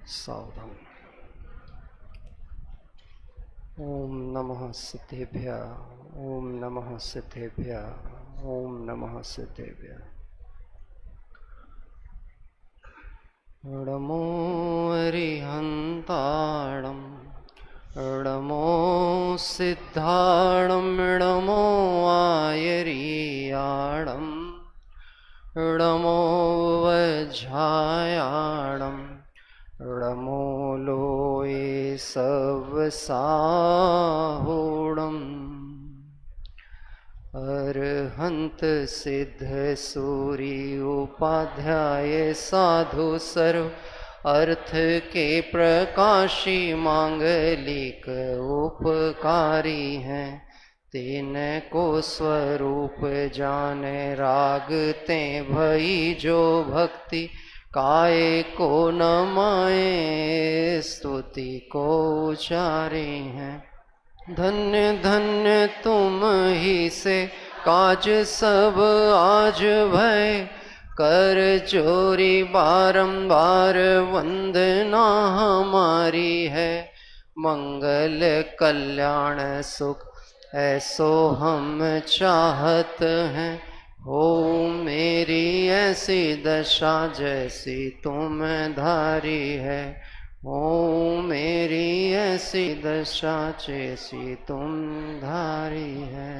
सावधान। ओम नमः सिद्धेभ्यः, ओम नमः सिद्धेभ्यः, ओम नमः सिद्धेभ्यः। नमो अरिहन्ताणं, नमो सिद्धाणं, नमो आयरीयाणं, नमो वज्रायाणं, नमो लोये सवसाहूणम्। अरहंत सिद्ध सूरी उपाध्याय साधु सर्व अर्थ के प्रकाशी मांगलिक उपकारी हैं। तीन को स्वरूप जाने रागते भई जो भक्ति काय को नमाए स्तुति को उचारे हैं। धन्य धन्य तुम ही से काज सब आज भय कर चोरी बारंबार वंदना हमारी है। मंगल कल्याण सुख ऐसो हम चाहत हैं। हो मेरी ऐसी दशा जैसी तुम धारी है। ओ मेरी ऐसी दशा जैसी तुम धारी है।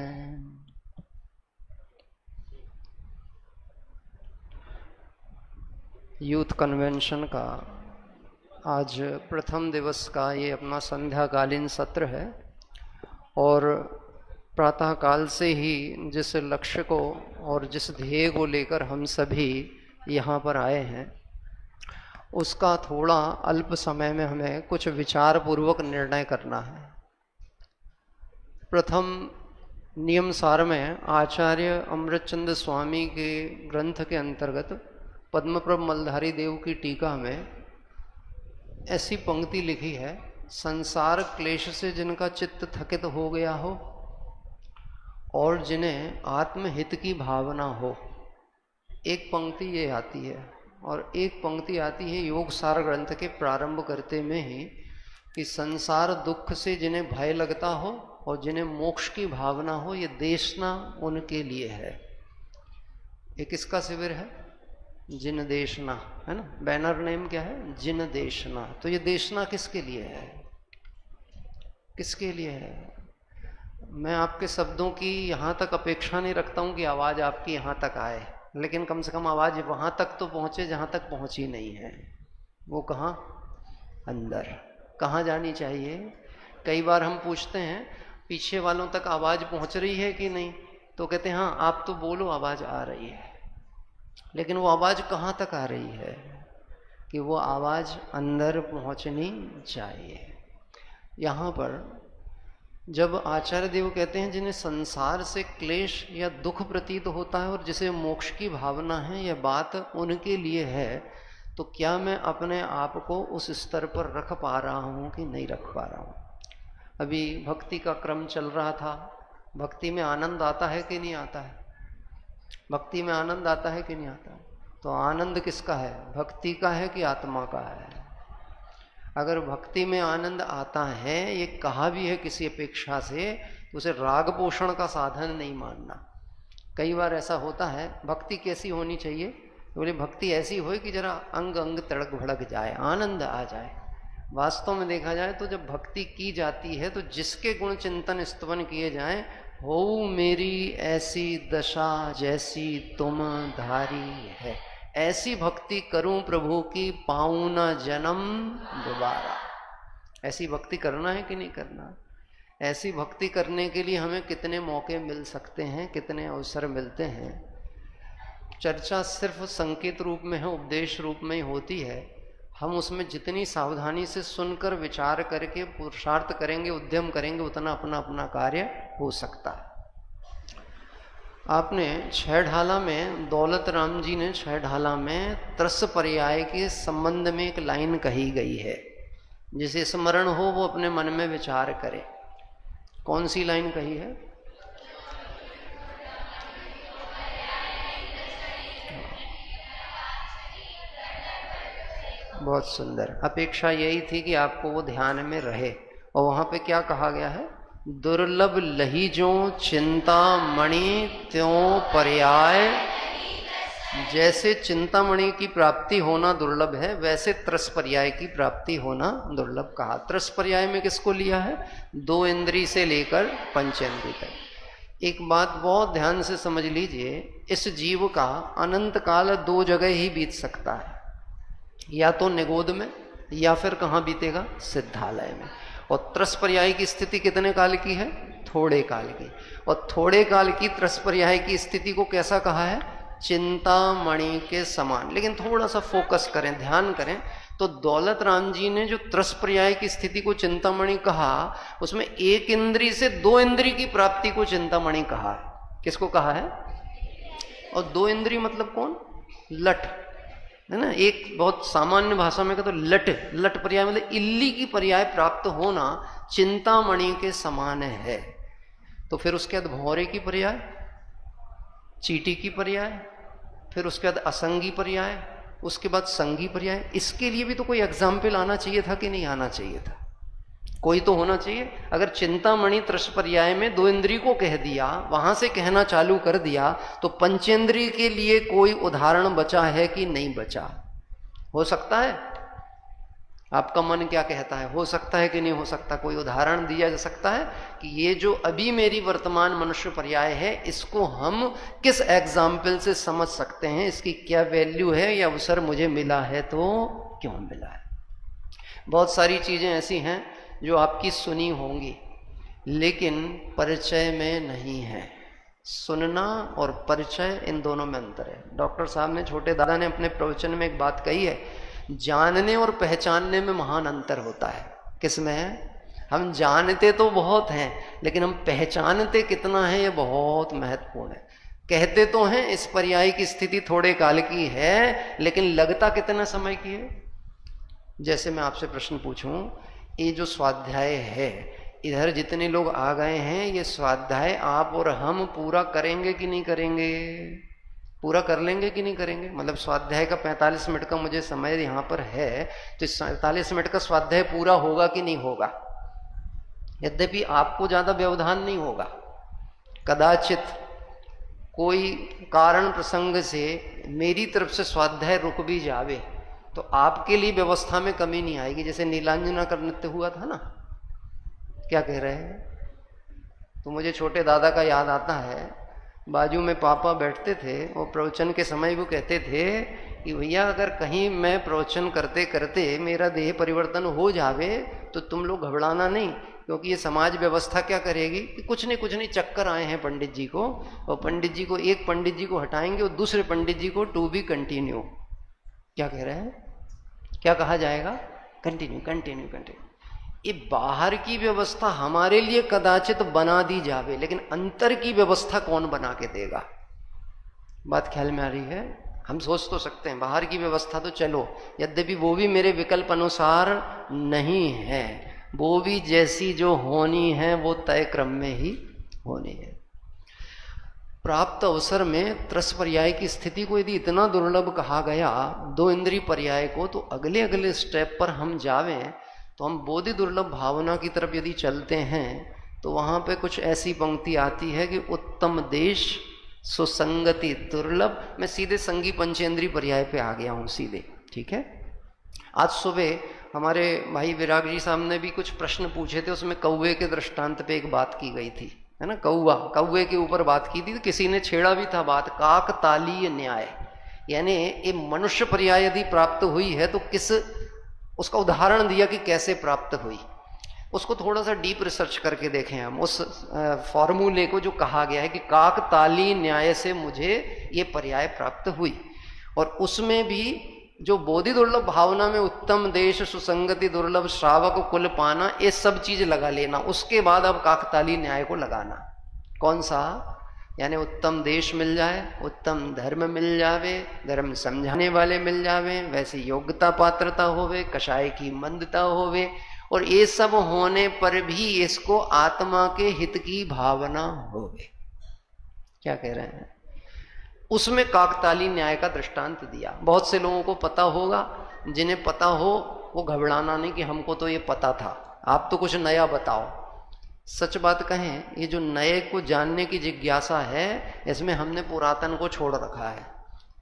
यूथ कन्वेंशन का आज प्रथम दिवस का ये अपना संध्याकालीन सत्र है और प्रातःकाल से ही जिस लक्ष्य को और जिस ध्येय को लेकर हम सभी यहाँ पर आए हैं उसका थोड़ा अल्प समय में हमें कुछ विचार पूर्वक निर्णय करना है। प्रथम नियम सार में आचार्य अमृतचंद स्वामी के ग्रंथ के अंतर्गत पद्मप्रभ मलधारी देव की टीका में ऐसी पंक्ति लिखी है, संसार क्लेश से जिनका चित्त थकित हो गया हो और जिन्हें आत्महित की भावना हो। एक पंक्ति ये आती है और एक पंक्ति आती है योग सार ग्रंथ के प्रारंभ करते में ही कि संसार दुख से जिन्हें भय लगता हो और जिन्हें मोक्ष की भावना हो, ये देशना उनके लिए है। ये किसका शिविर है? जिन देशना, है ना। बैनर नेम क्या है? जिन देशना। तो ये देशना किसके लिए है? किसके लिए है? मैं आपके शब्दों की यहाँ तक अपेक्षा नहीं रखता हूँ कि आवाज़ आपकी यहाँ तक आए, लेकिन कम से कम आवाज़ वहाँ तक तो पहुँचे जहाँ तक पहुँची नहीं है। वो कहाँ? अंदर। कहाँ जानी चाहिए? कई बार हम पूछते हैं पीछे वालों तक आवाज़ पहुँच रही है कि नहीं, तो कहते हैं हाँ आप तो बोलो आवाज़ आ रही है, लेकिन वो आवाज़ कहाँ तक आ रही है? कि वो आवाज़ अंदर पहुँचनी चाहिए। यहाँ पर जब आचार्य देव कहते हैं जिन्हें संसार से क्लेश या दुख प्रतीत होता है और जिसे मोक्ष की भावना है, यह बात उनके लिए है, तो क्या मैं अपने आप को उस स्तर पर रख पा रहा हूँ कि नहीं रख पा रहा हूँ? अभी भक्ति का क्रम चल रहा था। भक्ति में आनंद आता है कि नहीं आता है? भक्ति में आनंद आता है कि नहीं आता है? तो आनंद किसका है? भक्ति का है कि आत्मा का है? अगर भक्ति में आनंद आता है, ये कहा भी है किसी अपेक्षा से, तो उसे राग पोषण का साधन नहीं मानना। कई बार ऐसा होता है, भक्ति कैसी होनी चाहिए? बोले भक्ति ऐसी हो कि जरा अंग अंग तड़क भड़क जाए, आनंद आ जाए। वास्तव में देखा जाए तो जब भक्ति की जाती है तो जिसके गुण चिंतन स्तवन किए जाएं, हो मेरी ऐसी दशा जैसी तुम धारी है, ऐसी भक्ति करूं प्रभु की पाऊं न जन्म दोबारा। ऐसी भक्ति करना है कि नहीं करना? ऐसी भक्ति करने के लिए हमें कितने मौके मिल सकते हैं, कितने अवसर मिलते हैं। चर्चा सिर्फ संकेत रूप में है, उपदेश रूप में ही होती है। हम उसमें जितनी सावधानी से सुनकर विचार करके पुरुषार्थ करेंगे, उद्यम करेंगे, उतना अपना अपना कार्य हो सकता है। आपने छह ढाला में, दौलत राम जी ने छह ढाला में त्रस पर्याय के संबंध में एक लाइन कही गई है, जिसे स्मरण हो वो अपने मन में विचार करे। कौन सी लाइन कही है? बहुत सुंदर। अपेक्षा यही थी कि आपको वो ध्यान में रहे। और वहां पे क्या कहा गया है? दुर्लभ लहीजों चिंतामणि त्यों पर्याय। जैसे चिंतामणि की प्राप्ति होना दुर्लभ है, वैसे त्रस पर्याय की प्राप्ति होना दुर्लभ कहा। त्रस पर्याय में किसको लिया है? 2 इंद्री से लेकर पंचेंद्री तक। एक बात बहुत ध्यान से समझ लीजिए, इस जीव का अनंत काल 2 जगह ही बीत सकता है, या तो निगोद में या फिर कहाँ बीतेगा? सिद्धालय में। और त्रस पर्याय की स्थिति कितने काल की है? थोड़े काल की। और थोड़े काल की त्रस पर्याय की स्थिति को कैसा कहा है? चिंतामणि के समान। लेकिन थोड़ा सा फोकस करें, ध्यान करें, तो दौलत राम जी ने जो त्रस पर्याय की स्थिति को चिंतामणि कहा, उसमें 1 इंद्री से 2 इंद्री की प्राप्ति को चिंतामणि कहा है। किसको कहा है? और 2 इंद्री मतलब कौन? लठ, है ना। एक बहुत सामान्य भाषा में कहते तो लट, लट पर्याय मतलब इल्ली की पर्याय प्राप्त होना चिंतामणि के समान है। तो फिर उसके बाद भौरे की पर्याय, चीटी की पर्याय, फिर उसके बाद असंगी पर्याय, उसके बाद संगी पर्याय। इसके लिए भी तो कोई एग्जाम्पल आना चाहिए था कि नहीं आना चाहिए था? कोई तो होना चाहिए। अगर चिंतामणि त्रस पर्याय में 2 इंद्री को कह दिया, वहां से कहना चालू कर दिया, तो पंचेंद्री के लिए कोई उदाहरण बचा है कि नहीं बचा? हो सकता है? आपका मन क्या कहता है? हो सकता है कि नहीं हो सकता? कोई उदाहरण दिया जा सकता है कि ये जो अभी मेरी वर्तमान मनुष्य पर्याय है, इसको हम किस एग्जाम्पल से समझ सकते हैं? इसकी क्या वैल्यू है? या अवसर मुझे मिला है तो क्यों मिला है? बहुत सारी चीजें ऐसी हैं जो आपकी सुनी होंगी, लेकिन परिचय में नहीं है। सुनना और परिचय, इन दोनों में अंतर है। डॉक्टर साहब ने, छोटे दादा ने अपने प्रवचन में एक बात कही है, जानने और पहचानने में महान अंतर होता है। किसमें है? हम जानते तो बहुत हैं, लेकिन हम पहचानते कितना है, ये बहुत महत्वपूर्ण है। कहते तो हैं इस पर्याय की स्थिति थोड़े काल की है, लेकिन लगता कितना समय की है? जैसे मैं आपसे प्रश्न पूछूं, ये जो स्वाध्याय है, इधर जितने लोग आ गए हैं, ये स्वाध्याय आप और हम पूरा करेंगे कि नहीं करेंगे? पूरा कर लेंगे कि नहीं करेंगे? मतलब स्वाध्याय का 45 मिनट का मुझे समय यहाँ पर है, तो इस 45 मिनट का स्वाध्याय पूरा होगा कि नहीं होगा? यद्यपि आपको ज्यादा व्यवधान नहीं होगा, कदाचित कोई कारण प्रसंग से मेरी तरफ से स्वाध्याय रुक भी जावे, तो आपके लिए व्यवस्था में कमी नहीं आएगी। जैसे नीलांजना का नृत्य हुआ था ना, क्या कह रहे हैं? तो मुझे छोटे दादा का याद आता है, बाजू में पापा बैठते थे और प्रवचन के समय वो कहते थे कि भैया अगर कहीं मैं प्रवचन करते करते मेरा देह परिवर्तन हो जावे तो तुम लोग घबराना नहीं, क्योंकि ये समाज व्यवस्था क्या करेगी कि कुछ नहीं चक्कर आए हैं पंडित जी को, और पंडित जी को, एक पंडित जी को हटाएंगे और दूसरे पंडित जी को टू बी कंटिन्यू। क्या कह रहे हैं? क्या कहा जाएगा? Continue continue continue. ये बाहर की व्यवस्था हमारे लिए कदाचित बना दी जावे, लेकिन अंतर की व्यवस्था कौन बना के देगा? बात ख्याल में आ रही है? हम सोच तो सकते हैं बाहर की व्यवस्था तो चलो, यद्यपि वो भी मेरे विकल्प अनुसार नहीं है, वो भी जैसी जो होनी है वो तय क्रम में ही होनी है। प्राप्त अवसर में त्रस पर्याय की स्थिति को यदि इतना दुर्लभ कहा गया 2 इंद्रिय पर्याय को, तो अगले अगले स्टेप पर हम जावें तो हम बोधि दुर्लभ भावना की तरफ यदि चलते हैं तो वहाँ पे कुछ ऐसी पंक्ति आती है कि उत्तम देश सुसंगति दुर्लभ। मैं सीधे संगी पंचेंद्रीय पर्याय पे आ गया हूँ सीधे, ठीक है। आज सुबह हमारे भाई विराग जी साहब ने भी कुछ प्रश्न पूछे थे, उसमें कौवे के दृष्टांत पे एक बात की गई थी, है ना। कौवे के ऊपर बात की थी, तो किसी ने छेड़ा भी था बात, काकतालीय न्याय, यानी ये मनुष्य पर्याय यदि प्राप्त हुई है तो किस, उसका उदाहरण दिया कि कैसे प्राप्त हुई। उसको थोड़ा सा डीप रिसर्च करके देखें हम, उस फॉर्मूले को जो कहा गया है कि काकतालीय न्याय से मुझे ये पर्याय प्राप्त हुई, और उसमें भी जो बोधि दुर्लभ भावना में उत्तम देश सुसंगति दुर्लभ श्रावक कुल पाना, ये सब चीज लगा लेना, उसके बाद अब काकतालीय न्याय को लगाना। कौन सा? यानी उत्तम देश मिल जाए, उत्तम धर्म मिल जावे, धर्म समझाने वाले मिल जावे, वैसी योग्यता पात्रता होवे, कषाय की मंदता होवे, और ये सब होने पर भी इसको आत्मा के हित की भावना होवे। क्या कह रहे हैं? उसमें काकतालीय न्याय का दृष्टांत दिया। बहुत से लोगों को पता होगा, जिन्हें पता हो वो घबराना नहीं कि हमको तो ये पता था, आप तो कुछ नया बताओ। सच बात कहें, ये जो नए को जानने की जिज्ञासा है, इसमें हमने पुरातन को छोड़ रखा है,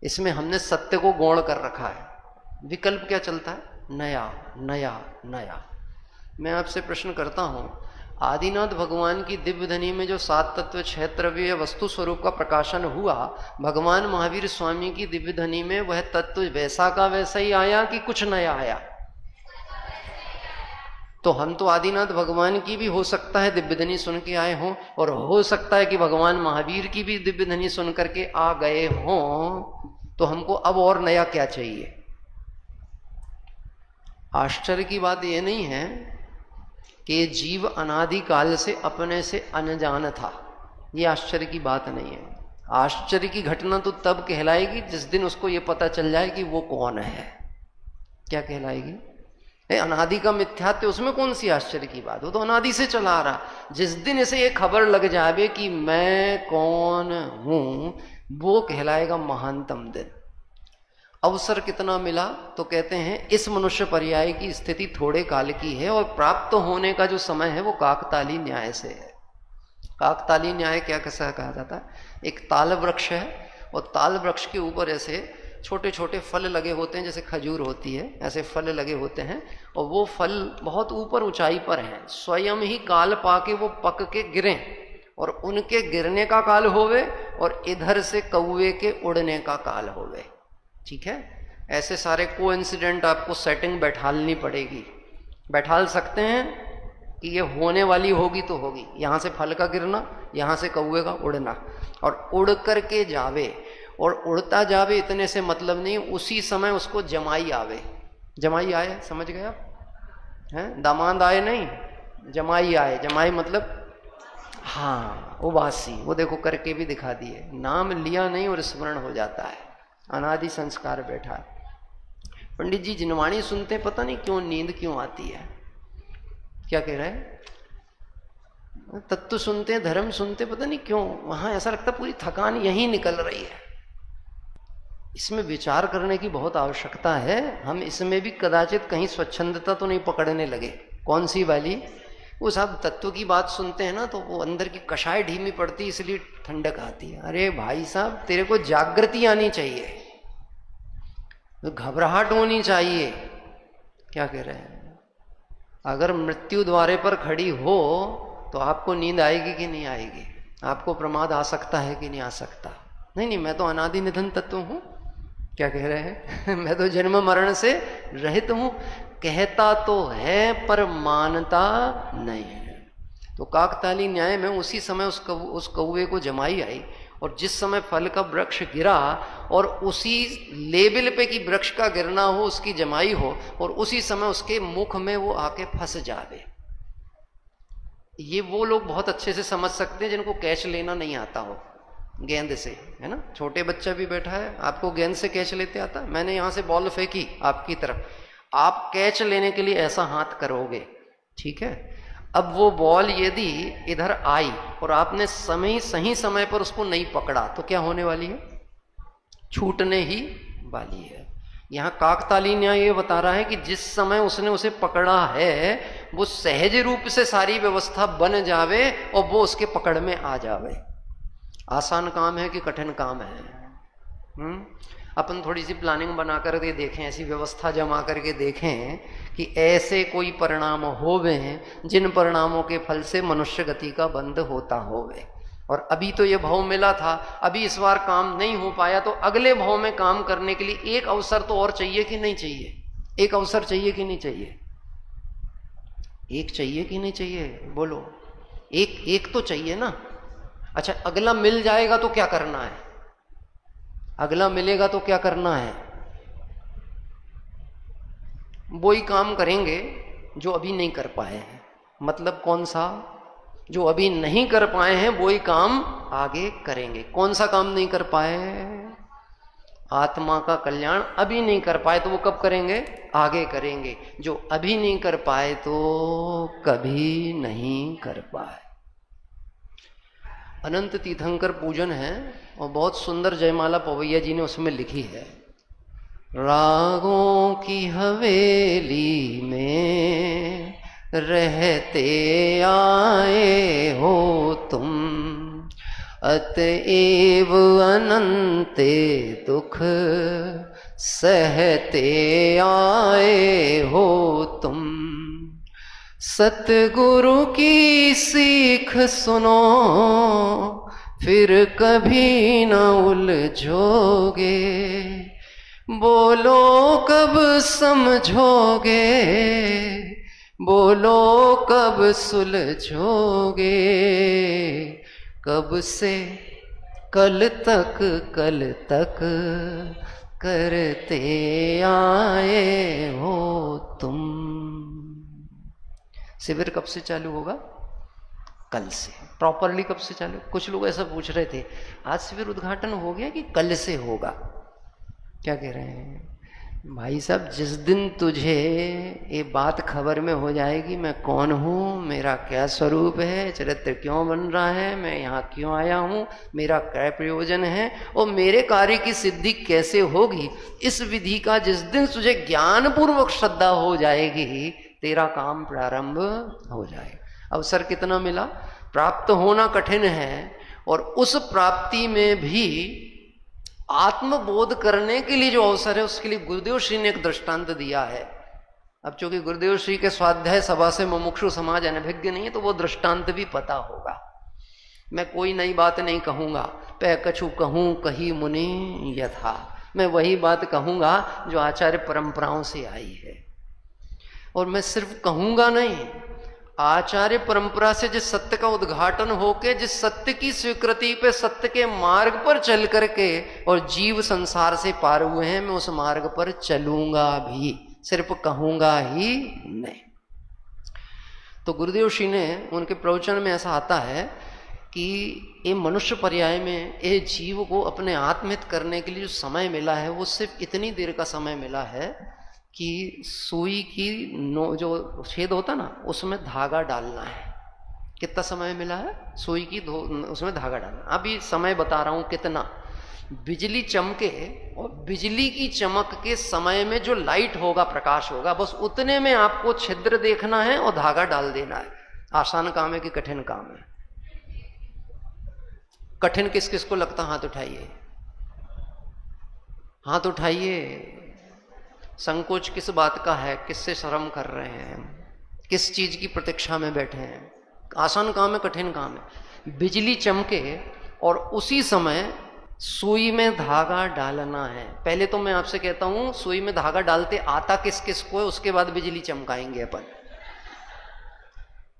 इसमें हमने सत्य को गौण कर रखा है। विकल्प क्या चलता है? नया नया नया। मैं आपसे प्रश्न करता हूं, आदिनाथ भगवान की दिव्य धनी में जो 7 तत्व 6 द्रव्य वस्तु स्वरूप का प्रकाशन हुआ, भगवान महावीर स्वामी की दिव्य धनी में वह तत्व वैसा का वैसा ही आया कि कुछ नया आया? तो हम तो आदिनाथ भगवान की भी हो सकता है दिव्य धनी सुन के आए हों, और हो सकता है कि भगवान महावीर की भी दिव्य धनी सुन करके आ गए हों, तो हमको अब और नया क्या चाहिए? आश्चर्य की बात यह नहीं है कि जीव अनादिकाल से अपने से अनजान था, ये आश्चर्य की बात नहीं है। आश्चर्य की घटना तो तब कहलाएगी जिस दिन उसको ये पता चल जाए कि वो कौन है। क्या कहलाएगी? अनादि का मिथ्यात्व, उसमें कौन सी आश्चर्य की बात? वो तो अनादि से चला आ रहा। जिस दिन इसे ये खबर लग जाए कि मैं कौन हूं, वो कहलाएगा महानतम दिन। अवसर कितना मिला? तो कहते हैं इस मनुष्य पर्याय की स्थिति थोड़े काल की है, और प्राप्त होने का जो समय है वो काकताली न्याय से है। काकताली न्याय क्या कैसा कहा जाता है? एक ताल वृक्ष है, और ताल वृक्ष के ऊपर ऐसे छोटे छोटे फल लगे होते हैं, जैसे खजूर होती है ऐसे फल लगे होते हैं, और वो फल बहुत ऊपर ऊंचाई पर हैं, स्वयं ही काल पाके वो पक के गिरें, और उनके गिरने का काल होवे और इधर से कौवे के उड़ने का काल होवे। ठीक है, ऐसे सारे कोइंसिडेंट आपको सेटिंग बैठालनी पड़ेगी। बैठाल सकते हैं कि ये होने वाली होगी तो होगी, यहाँ से फल का गिरना, यहाँ से कौवे का उड़ना, और उड़ करके जावे, और उड़ता जावे इतने से मतलब नहीं, उसी समय उसको जमाई आवे। जमाई आए, समझ गया? हैं, दामाद आए नहीं, जमाई आए। जमाई मतलब हाँ उबासी, वो देखो करके भी दिखा दिए, नाम लिया नहीं और स्मरण हो जाता है, अनादि संस्कार बैठा है। पंडित जी जिनवाणी सुनते पता नहीं क्यों नींद क्यों आती है। क्या कह रहे हैं? तत्व सुनते, धर्म सुनते, पता नहीं क्यों वहां ऐसा लगता पूरी थकान यहीं निकल रही है। इसमें विचार करने की बहुत आवश्यकता है। हम इसमें भी कदाचित कहीं स्वच्छंदता तो नहीं पकड़ने लगे। कौन सी वाली? वो सब तत्व की बात सुनते हैं ना, तो वो अंदर की कषाय ढीमी पड़ती, इसलिए ठंडक आती है। अरे भाई साहब, तेरे को जागृति आनी चाहिए, तो घबराहट होनी चाहिए। क्या कह रहे हैं? अगर मृत्यु द्वारे पर खड़ी हो तो आपको नींद आएगी कि नहीं आएगी? आपको प्रमाद आ सकता है कि नहीं आ सकता? नहीं नहीं, मैं तो अनादि निधन तत्व हूं। क्या कह रहे हैं? मैं तो जन्म मरण से रहित हूं। कहता तो है पर मानता नहीं है। तो काकताली न्याय में उसी समय उस कौवे को जमाई आई, और जिस समय फल का वृक्ष गिरा, और उसी लेवल पे कि वृक्ष का गिरना हो उसकी जमाई हो, और उसी समय उसके मुख में वो आके फंस जावे। ये वो लोग बहुत अच्छे से समझ सकते हैं जिनको कैच लेना नहीं आता हो गेंद से, है ना। छोटे बच्चा भी बैठा है, आपको गेंद से कैच लेते आता? मैंने यहां से बॉल फेंकी आपकी तरफ, आप कैच लेने के लिए ऐसा हाथ करोगे, ठीक है। अब वो बॉल यदि इधर आई और आपने सही समय पर उसको नहीं पकड़ा, तो क्या होने वाली है? छूटने ही वाली है। यहां काकताली न्याय ये बता रहा है कि जिस समय उसने उसे पकड़ा है, वो सहज रूप से सारी व्यवस्था बन जावे और वो उसके पकड़ में आ जावे। आसान काम है कि कठिन काम है? अपन थोड़ी सी प्लानिंग बना करके देखें, ऐसी व्यवस्था जमा करके देखें कि ऐसे कोई परिणाम होवे जिन परिणामों के फल से मनुष्य गति का बंध होता होवे। और अभी तो ये भाव मिला था, अभी इस बार काम नहीं हो पाया, तो अगले भाव में काम करने के लिए एक अवसर तो और चाहिए कि नहीं चाहिए? एक अवसर चाहिए कि नहीं चाहिए? एक चाहिए कि नहीं चाहिए? बोलो। एक तो चाहिए ना। अच्छा, अगला मिल जाएगा तो क्या करना है? अगला मिलेगा तो क्या करना है? वो ही काम करेंगे जो अभी नहीं कर पाए हैं। मतलब कौन सा? जो अभी नहीं कर पाए हैं वो ही काम आगे करेंगे। कौन सा काम नहीं कर पाए? आत्मा का कल्याण अभी नहीं कर पाए, तो वो कब करेंगे? आगे करेंगे। जो अभी नहीं कर पाए तो कभी नहीं कर पाए। अनंत तीर्थंकर पूजन है और बहुत सुंदर जयमाला पवैया जी ने उसमें लिखी है। रागों की हवेली में रहते आए हो तुम, अतएव अनंते दुख सहते आए हो तुम। सतगुरु की सीख सुनो फिर कभी न उलझोगे, बोलो कब समझोगे, बोलो कब सुलझोगे। कब से कल तक करते आए हो तुम। शिविर कब से चालू होगा? कल से। प्रॉपरली कब से चालू? कुछ लोग ऐसा पूछ रहे थे आज शिविर उद्घाटन हो गया कि कल से होगा? क्या कह रहे हैं भाई साहब? जिस दिन तुझे ये बात खबर में हो जाएगी मैं कौन हूँ, मेरा क्या स्वरूप है, चरित्र क्यों बन रहा है, मैं यहाँ क्यों आया हूँ, मेरा क्या प्रयोजन है और मेरे कार्य की सिद्धि कैसे होगी, इस विधि का जिस दिन तुझे ज्ञान पूर्वक श्रद्धा हो जाएगी तेरा काम प्रारंभ हो जाएगा। अवसर कितना मिला? प्राप्त होना कठिन है और उस प्राप्ति में भी आत्मबोध करने के लिए जो अवसर है उसके लिए गुरुदेव श्री ने एक दृष्टांत दिया है। अब चूंकि गुरुदेव श्री के स्वाध्याय सभा से मुमुक्षु समाज अनभिज्ञ नहीं है तो वो दृष्टांत भी पता होगा। मैं कोई नई बात नहीं कहूंगा। पै कछु कहूं कही मुनि यथा, मैं वही बात कहूंगा जो आचार्य परंपराओं से आई है। और मैं सिर्फ कहूंगा नहीं, आचार्य परंपरा से जिस सत्य का उद्घाटन होके, जिस सत्य की स्वीकृति पे, सत्य के मार्ग पर चल करके और जीव संसार से पार हुए हैं, मैं उस मार्ग पर चलूंगा भी, सिर्फ कहूंगा ही नहीं। तो गुरुदेव श्री ने उनके प्रवचन में ऐसा आता है कि ये मनुष्य पर्याय में ये जीव को अपने आत्महित करने के लिए जो समय मिला है वो सिर्फ इतनी देर का समय मिला है कि सुई की जो छेद होता ना उसमें धागा डालना है। कितना समय मिला है? सुई की उसमें धागा डालना। अभी समय बता रहा हूं कितना। बिजली चमके और बिजली की चमक के समय में जो लाइट होगा, प्रकाश होगा, बस उतने में आपको छिद्र देखना है और धागा डाल देना है। आसान काम है कि कठिन काम है? कठिन किस किस को लगता? हाथ उठाइए, हाथ उठाइए। संकोच किस बात का है? किससे शर्म कर रहे हैं? किस चीज की प्रतीक्षा में बैठे हैं? आसान काम है कठिन काम है? बिजली चमके और उसी समय सुई में धागा डालना है। पहले तो मैं आपसे कहता हूं सुई में धागा डालते आता किस किस को है, उसके बाद बिजली चमकाएंगे अपन।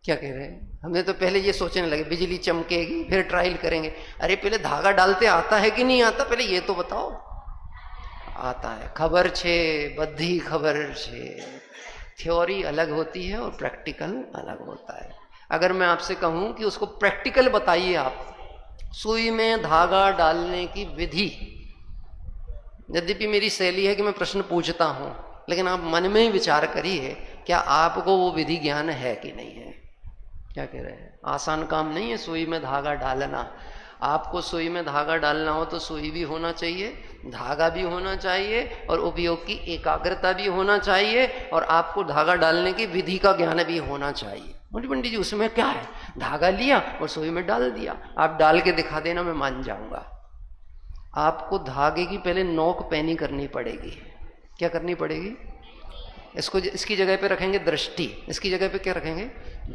क्या कह रहे हैं? हमने तो पहले ये सोचने लगे बिजली चमकेगी फिर ट्रायल करेंगे। अरे पहले धागा डालते आता है कि नहीं आता, पहले ये तो बताओ। आता है। खबर छे बद्धी खबर छे। थ्योरी अलग होती है और प्रैक्टिकल अलग होता है। अगर मैं आपसे कहूं कि उसको प्रैक्टिकल बताइए आप, सुई में धागा डालने की विधि, यद्यपि मेरी शैली है कि मैं प्रश्न पूछता हूं, लेकिन आप मन में ही विचार करिए क्या आपको वो विधि ज्ञान है कि नहीं है। क्या कह रहे हैं? आसान काम नहीं है सुई में धागा डालना। आपको सुई में धागा डालना हो तो सुई भी होना चाहिए, धागा भी होना चाहिए और उपयोग की एकाग्रता भी होना चाहिए और आपको धागा डालने की विधि का ज्ञान भी होना चाहिए। बोले पंडित जी उसमें क्या है? धागा लिया और सुई में डाल दिया। आप डाल के दिखा देना, मैं मान जाऊंगा। आपको धागे की पहले नोक पैनी करनी पड़ेगी। क्या करनी पड़ेगी? इसकी जगह पे रखेंगे दृष्टि। इसकी जगह पे क्या रखेंगे?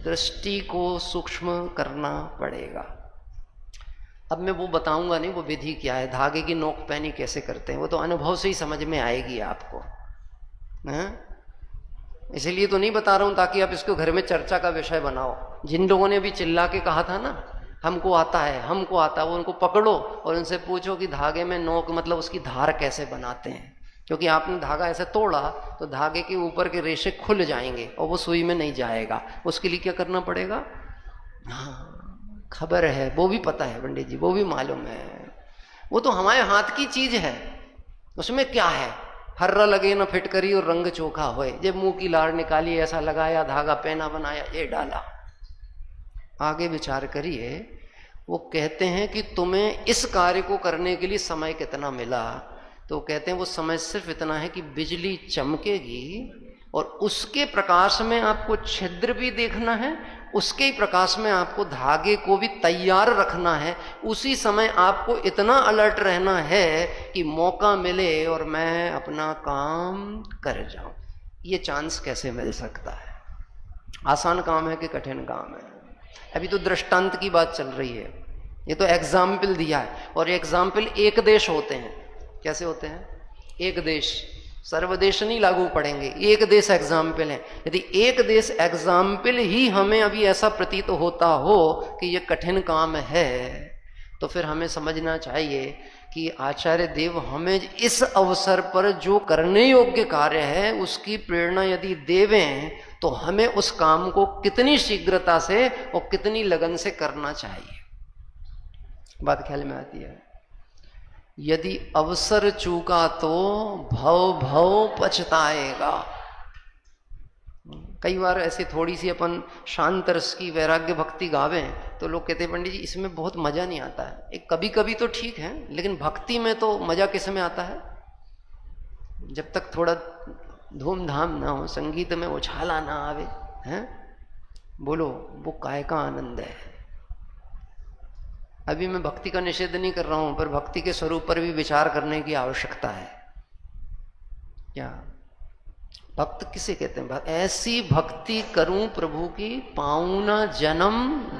दृष्टि को सूक्ष्म करना पड़ेगा। अब मैं वो बताऊंगा नहीं वो विधि क्या है, धागे की नोक पैनी कैसे करते हैं, वो तो अनुभव से ही समझ में आएगी आपको। इसलिए तो नहीं बता रहा हूं ताकि आप इसको घर में चर्चा का विषय बनाओ। जिन लोगों ने भी चिल्ला के कहा था ना हमको आता है, हमको आता है, वो उनको पकड़ो और उनसे पूछो कि धागे में नोक मतलब उसकी धार कैसे बनाते हैं। क्योंकि आपने धागा ऐसे तोड़ा तो धागे के ऊपर के रेशे खुल जाएंगे और वो सुई में नहीं जाएगा। उसके लिए क्या करना पड़ेगा? हाँ खबर है, वो भी पता है पंडित जी, वो भी मालूम है। वो तो हमारे हाथ की चीज है, उसमें क्या है? हर्रा लगे ना फिटकरी और रंग चोखा होए। जब मुंह की लार निकाली, ऐसा लगाया, धागा पहना बनाया, ये डाला। आगे विचार करिए। वो कहते हैं कि तुम्हें इस कार्य को करने के लिए समय कितना मिला? तो कहते हैं वो समय सिर्फ इतना है कि बिजली चमकेगी और उसके प्रकाश में आपको छिद्र भी देखना है, उसके ही प्रकाश में आपको धागे को भी तैयार रखना है। उसी समय आपको इतना अलर्ट रहना है कि मौका मिले और मैं अपना काम कर जाऊं। ये चांस कैसे मिल सकता है? आसान काम है कि कठिन काम है? अभी तो दृष्टांत की बात चल रही है, ये तो एग्जाम्पल दिया है। और एग्जाम्पल एक देश होते हैं। कैसे होते हैं? एक देश, सर्वदेश नहीं लागू पड़ेंगे, एक देश एग्जाम्पल है। यदि एक देश एग्जाम्पल ही हमें अभी ऐसा प्रतीत होता हो कि ये कठिन काम है, तो फिर हमें समझना चाहिए कि आचार्य देव हमें इस अवसर पर जो करने योग्य कार्य है उसकी प्रेरणा यदि देवें तो हमें उस काम को कितनी शीघ्रता से और कितनी लगन से करना चाहिए। बात ख्याल में आती है? यदि अवसर चूका तो भव भव पछताएगा। कई बार ऐसे थोड़ी सी अपन शांत रस की वैराग्य भक्ति गावें तो लोग कहते हैं पंडित जी इसमें बहुत मजा नहीं आता है। एक कभी कभी तो ठीक है, लेकिन भक्ति में तो मजा किस में आता है? जब तक थोड़ा धूमधाम ना हो, संगीत में उछाला ना आवे, हैं? बोलो वो काय का आनंद है। अभी मैं भक्ति का निषेध नहीं कर रहा हूं, पर भक्ति के स्वरूप पर भी विचार करने की आवश्यकता है। क्या भक्त किसे कहते हैं? ऐसी भक्ति करूं प्रभु की पाऊं ना जन्म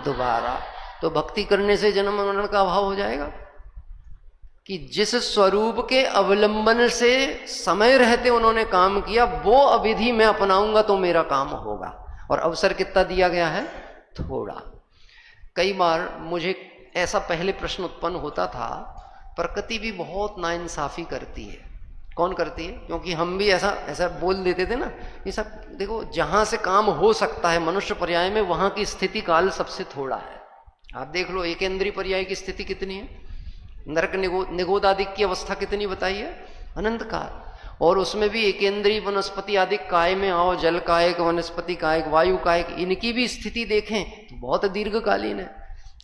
दोबारा। तो भक्ति करने से जन्म मरण का अभाव हो जाएगा कि जिस स्वरूप के अवलंबन से समय रहते उन्होंने काम किया वो अविधि मैं अपनाऊंगा तो मेरा काम होगा। और अवसर कितना दिया गया है? थोड़ा। कई बार मुझे ऐसा पहले प्रश्न उत्पन्न होता था, प्रकृति भी बहुत नाइंसाफी करती है। कौन करती है? क्योंकि हम भी ऐसा बोल देते थे ना, ये सब देखो जहां से काम हो सकता है मनुष्य पर्याय में वहां की स्थिति काल सबसे थोड़ा है। आप देख लो एकेंद्रीय पर्याय की स्थिति कितनी है, नरक निगोदादिक की अवस्था कितनी बताई है? अनंत काल। और उसमें भी एकेंद्रीय वनस्पति आदि काय में आओ, जल कायक, वनस्पति कायक, वायु कायक, इनकी भी स्थिति देखें तो बहुत दीर्घकालीन है।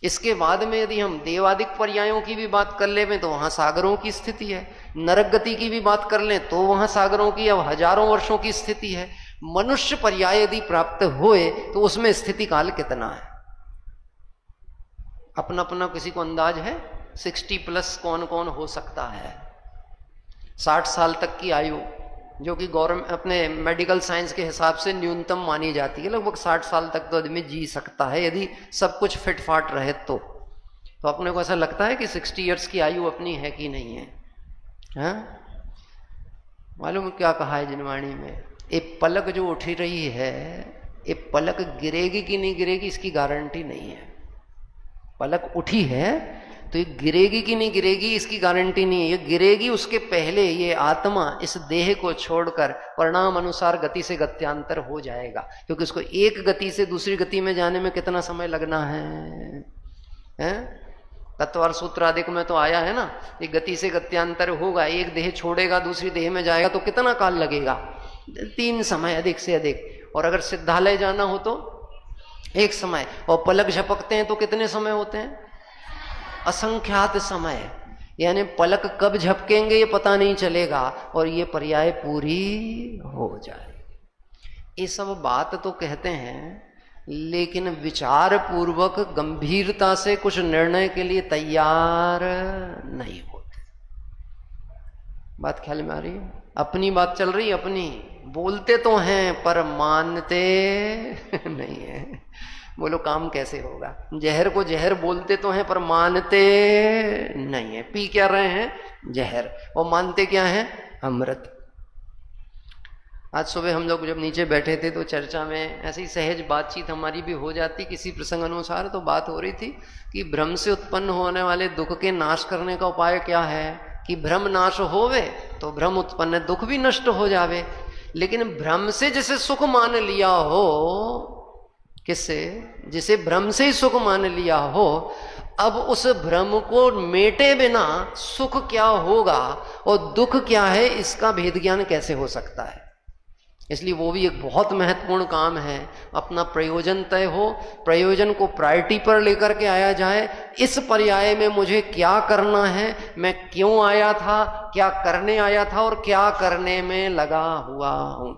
इसके बाद में यदि हम देवादिक पर्यायों की भी बात कर ले तो वहां सागरों की स्थिति है। नरक गति की भी बात कर लें तो वहां सागरों की अब हजारों वर्षों की स्थिति है। मनुष्य पर्याय यदि प्राप्त होए तो उसमें स्थिति काल कितना है? अपना अपना किसी को अंदाज है? 60 प्लस कौन कौन हो सकता है? 60 साल तक की आयु जो कि गवर्नमेंट अपने मेडिकल साइंस के हिसाब से न्यूनतम मानी जाती है, लगभग 60 साल तक तो आदमी जी सकता है यदि सब कुछ फिट फाट रहे तो अपने को ऐसा लगता है कि 60 इयर्स की आयु अपनी है कि नहीं है? हाँ? मालूम क्या कहा है जिनवाणी में? एक पलक जो उठी रही है, एक पलक गिरेगी कि नहीं गिरेगी इसकी गारंटी नहीं है। पलक उठी है तो ये गिरेगी कि नहीं गिरेगी इसकी गारंटी नहीं है। ये गिरेगी उसके पहले ये आत्मा इस देह को छोड़कर परिणाम अनुसार गति से गत्यांतर हो जाएगा, क्योंकि उसको एक गति से दूसरी गति में जाने में कितना समय लगना है? तत्वार सूत्र आदि में तो आया है ना, ये गति से गत्यांतर होगा, एक देह छोड़ेगा दूसरी देह में जाएगा तो कितना काल लगेगा? 3 समय अधिक से अधिक। और अगर सिद्धालय जाना हो तो 1 समय। और पलक झपकते हैं तो कितने समय होते हैं? असंख्यात समय। यानी पलक कब झपकेंगे ये पता नहीं चलेगा और ये पर्याय पूरी हो जाए। ये सब बात तो कहते हैं, लेकिन विचार पूर्वक गंभीरता से कुछ निर्णय के लिए तैयार नहीं होते। बात ख्याल में आ रही है? अपनी बात चल रही है, अपनी बोलते तो हैं पर मानते नहीं है। बोलो काम कैसे होगा? जहर को जहर बोलते तो हैं पर मानते नहीं है। पी क्या रहे हैं? जहर। और मानते क्या हैं? अमृत। आज सुबह हम लोग जब नीचे बैठे थे तो चर्चा में ऐसी सहज बातचीत हमारी भी हो जाती किसी प्रसंग अनुसार, तो बात हो रही थी कि भ्रम से उत्पन्न होने वाले दुख के नाश करने का उपाय क्या है कि भ्रम नाश होवे तो भ्रम उत्पन्न दुख भी नष्ट हो जावे। लेकिन भ्रम से जिसे सुख मान लिया हो, किससे? जिसे भ्रम से ही सुख मान लिया हो, अब उस भ्रम को मेटे बिना सुख क्या होगा और दुख क्या है इसका भेद ज्ञान कैसे हो सकता है? इसलिए वो भी एक बहुत महत्वपूर्ण काम है। अपना प्रयोजन तय हो, प्रयोजन को प्रायोरिटी पर लेकर के आया जाए। इस पर्याय में मुझे क्या करना है, मैं क्यों आया था, क्या करने आया था और क्या करने में लगा हुआ हूं।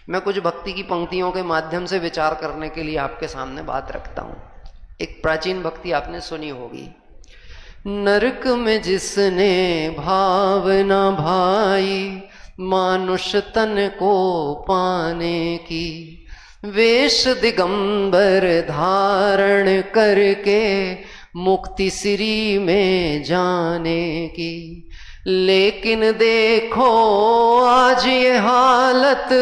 मैं कुछ भक्ति की पंक्तियों के माध्यम से विचार करने के लिए आपके सामने बात रखता हूं। एक प्राचीन भक्ति आपने सुनी होगी। नरक में जिसने भावना भाई, मानुष तन को पाने की, वेश दिगंबर धारण करके मुक्ति श्री में जाने की। लेकिन देखो आज ये हालत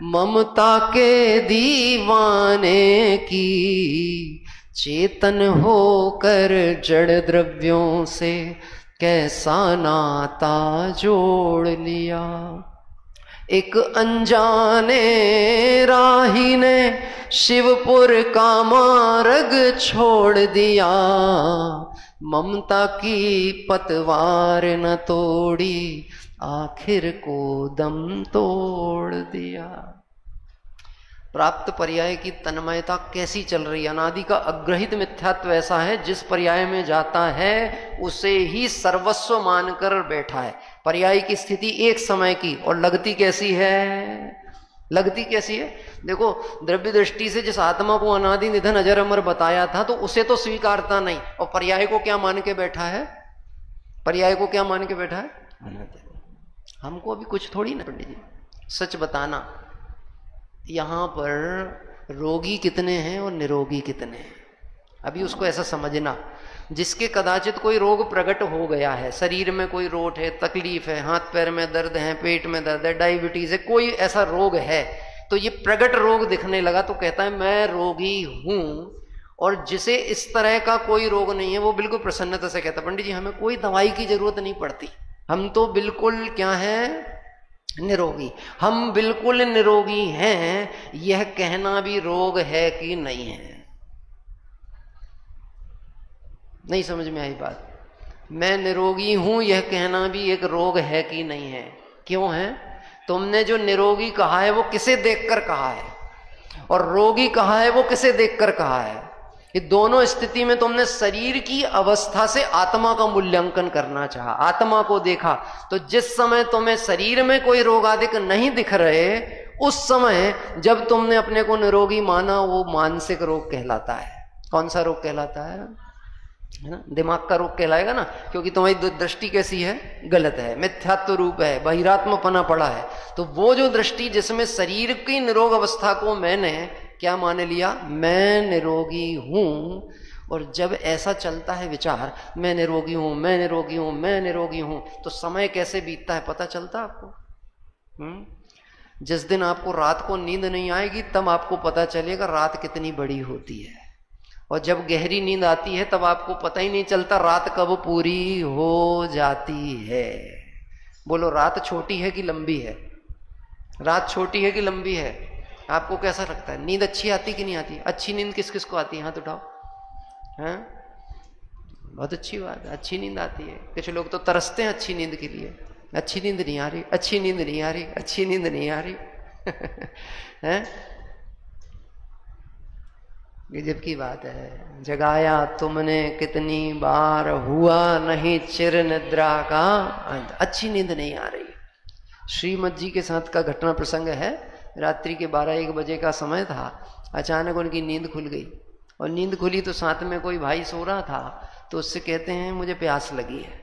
ममता के दीवाने की, चेतन होकर जड़ द्रव्यों से कैसा नाता जोड़ लिया। एक अनजाने राही ने शिवपुर का मार्ग छोड़ दिया, ममता की पतवार न तोड़ी, आखिर को दम तोड़ दिया। प्राप्त पर्याय की तन्मयता कैसी चल रही है। अनादि का अग्रहित मिथ्यात्व ऐसा है, जिस पर्याय में जाता है उसे ही सर्वस्व मानकर बैठा है। पर्याय की स्थिति एक समय की, और लगती कैसी है, लगती कैसी है। देखो, द्रव्य दृष्टि से जिस आत्मा को अनादि निधन अजर अमर बताया था, तो उसे तो स्वीकारता नहीं, और पर्याय को क्या मान के बैठा है, पर्याय को क्या मान के बैठा है, अनादि। हमको अभी कुछ थोड़ी ना पंडित जी, सच बताना, यहां पर रोगी कितने हैं और निरोगी कितने हैं, अभी उसको ऐसा समझना। जिसके कदाचित कोई रोग प्रकट हो गया है, शरीर में कोई रोट है, तकलीफ है, हाथ पैर में दर्द है, पेट में दर्द है, डायबिटीज है, कोई ऐसा रोग है, तो ये प्रकट रोग दिखने लगा तो कहता है मैं रोगी हूं। और जिसे इस तरह का कोई रोग नहीं है, वो बिल्कुल प्रसन्नता से कहता पंडित जी हमें कोई दवाई की जरूरत नहीं पड़ती, हम तो बिल्कुल क्या है, निरोगी। हम बिल्कुल निरोगी हैं, यह कहना भी रोग है कि नहीं है। नहीं समझ में आई बात। मैं निरोगी हूं यह कहना भी एक रोग है कि नहीं है। क्यों है? तुमने जो निरोगी कहा है वो किसे देखकर कहा है, और रोगी कहा है वो किसे देखकर कहा है। ये दोनों स्थिति में तुमने शरीर की अवस्था से आत्मा का मूल्यांकन करना चाहा, आत्मा को देखा। तो जिस समय तुम्हें शरीर में कोई रोग आदि नहीं दिख रहे, उस समय जब तुमने अपने को निरोगी माना, वो मानसिक रोग कहलाता है। कौन सा रोग कहलाता है ना? दिमाग का रोग कहलाएगा ना, क्योंकि तुम्हारी दृष्टि कैसी है, गलत है, मिथ्यात्व रूप है, बहिरात्मपना पड़ा है। तो वो जो दृष्टि जिसमें शरीर की निरोग अवस्था को मैंने क्या मान लिया, मैं निरोगी हूं, और जब ऐसा चलता है विचार, मैं निरोगी हूं, मैं निरोगी हूं, मैं निरोगी हूं, तो समय कैसे बीतता है पता चलता आपको। जिस दिन आपको रात को नींद नहीं आएगी, तब आपको पता चलेगा रात कितनी बड़ी होती है। और जब गहरी नींद आती है, तब आपको पता ही नहीं चलता रात कब पूरी हो जाती है। बोलो, रात छोटी है कि लंबी है? रात छोटी है कि लंबी है? आपको कैसा लगता है? नींद अच्छी आती कि नहीं आती? अच्छी नींद किस किस को आती है, हाथ उठाओ। हैं? बहुत अच्छी बात है, अच्छी नींद आती है। कुछ लोग तो तरसते हैं अच्छी नींद के लिए, अच्छी नींद नहीं आ रही, अच्छी नींद नहीं आ रही, अच्छी नींद नहीं आ रही। हैं? गजब की बात है। जगाया तुमने कितनी बार, हुआ नहीं चिर निद्रा का अंत। अच्छी नींद नहीं आ रही। श्रीमद जी के साथ का घटना प्रसंग है। रात्रि के 12-1 बजे का समय था। अचानक उनकी नींद खुल गई, और नींद खुली तो साथ में कोई भाई सो रहा था, तो उससे कहते हैं मुझे प्यास लगी है।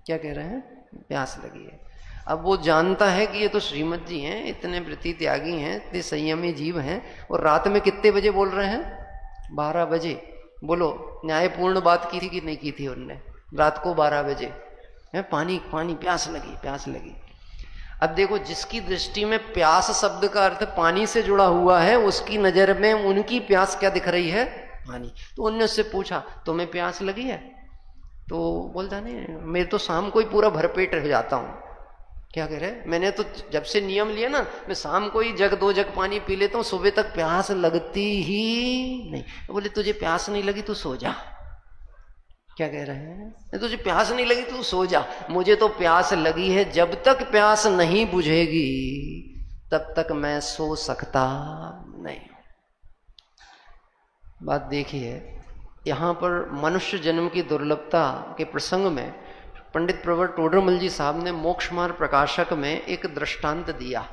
क्या कह रहे हैं? प्यास लगी है। अब वो जानता है कि ये तो श्रीमद जी हैं, इतने प्रति त्यागी हैं, इतने संयमी जीव हैं, और रात में कितने बजे बोल रहे हैं? 12 बजे। बोलो, न्यायपूर्ण बात की थी कि नहीं की थी उनने? रात को 12 बजे है, पानी पानी, प्यास लगी, प्यास लगी। अब देखो, जिसकी दृष्टि में प्यास शब्द का अर्थ पानी से जुड़ा हुआ है, उसकी नजर में उनकी प्यास क्या दिख रही है? पानी। तो उनने उससे पूछा तुम्हें प्यास लगी है? तो बोलता नहीं, मैं तो शाम को ही पूरा भरपेट रह जाता हूँ। क्या कह रहे? मैंने तो जब से नियम लिया ना, मैं शाम को ही 1-2 जग पानी पी लेता हूँ, सुबह तक प्यास लगती ही नहीं। तो बोले तुझे प्यास नहीं लगी तो सो जा। क्या कह रहे हैं? तुझे प्यास नहीं लगी तो सो जा। मुझे तो प्यास लगी है, जब तक प्यास नहीं बुझेगी तब तक मैं सो सकता नहीं। बात देखिए, यहाँ पर मनुष्य जन्म की दुर्लभता के प्रसंग में पंडित प्रवर टोडरमल जी साहब ने मोक्ष मार्ग प्रकाशक में एक दृष्टांत दिया,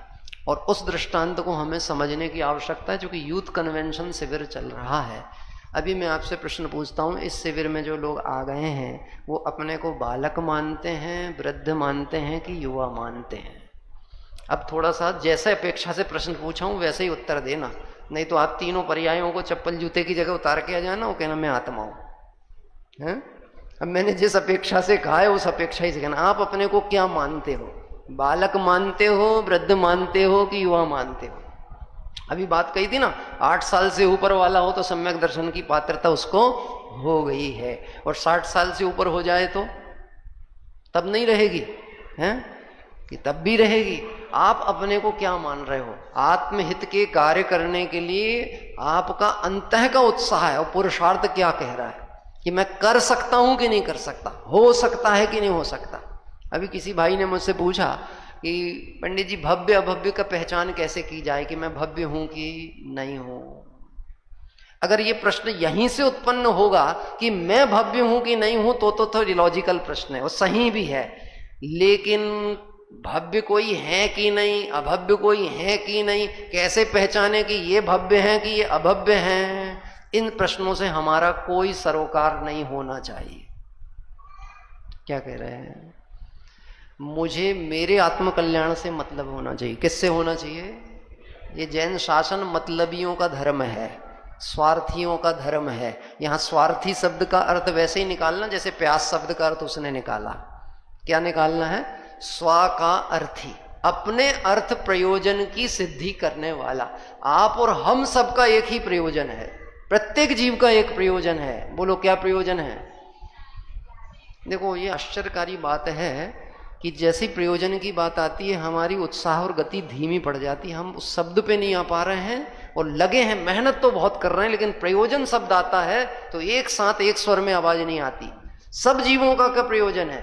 और उस दृष्टांत को हमें समझने की आवश्यकता है, क्योंकि यूथ कन्वेंशन शिविर चल रहा है। अभी मैं आपसे प्रश्न पूछता हूँ, इस शिविर में जो लोग आ गए हैं वो अपने को बालक मानते हैं, वृद्ध मानते हैं कि युवा मानते हैं? अब थोड़ा सा जैसे अपेक्षा से प्रश्न पूछा हूँ वैसे ही उत्तर देना, नहीं तो आप तीनों पर्यायों को चप्पल जूते की जगह उतार के आ जाना, वो कहना मैं आत्मा हूँ। अब मैंने जिस अपेक्षा से कहा है उस अपेक्षा ही से कहना। आप अपने को क्या मानते हो? बालक मानते हो, वृद्ध मानते हो कि युवा मानते हो? अभी बात कही थी ना, 8 साल से ऊपर वाला हो तो सम्यक दर्शन की पात्रता उसको हो गई है, और 60 साल से ऊपर हो जाए तो तब नहीं रहेगी, हैं कि तब भी रहेगी? आप अपने को क्या मान रहे हो? आत्महित के कार्य करने के लिए आपका अंतः का उत्साह है, और पुरुषार्थ क्या कह रहा है कि मैं कर सकता हूं कि नहीं कर सकता, हो सकता है कि नहीं हो सकता। अभी किसी भाई ने मुझसे पूछा कि पंडित जी भव्य अभव्य का पहचान कैसे की जाए, कि मैं भव्य हूं कि नहीं हूं। अगर ये प्रश्न यहीं से उत्पन्न होगा कि मैं भव्य हूं कि नहीं हूं, तो लॉजिकल प्रश्न है, वो सही भी है। लेकिन भव्य कोई है कि नहीं, अभव्य कोई है कि नहीं, कैसे पहचाने कि ये भव्य हैं कि ये अभव्य हैं? इन प्रश्नों से हमारा कोई सरोकार नहीं होना चाहिए। क्या कह रहे हैं? मुझे मेरे आत्मकल्याण से मतलब होना चाहिए। किससे होना चाहिए? ये जैन शासन मतलबियों का धर्म है, स्वार्थियों का धर्म है। यहाँ स्वार्थी शब्द का अर्थ वैसे ही निकालना जैसे प्यास शब्द का अर्थ उसने निकाला। क्या निकालना है? स्व का अर्थी, अपने अर्थ प्रयोजन की सिद्धि करने वाला। आप और हम सबका एक ही प्रयोजन है, प्रत्येक जीव का एक प्रयोजन है। बोलो क्या प्रयोजन है? देखो ये आश्चर्यकारी बात है कि जैसी प्रयोजन की बात आती है हमारी उत्साह और गति धीमी पड़ जाती है। हम उस शब्द पे नहीं आ पा रहे हैं और लगे हैं, मेहनत तो बहुत कर रहे हैं, लेकिन प्रयोजन शब्द आता है तो एक साथ एक स्वर में आवाज नहीं आती। सब जीवों का क्या प्रयोजन है?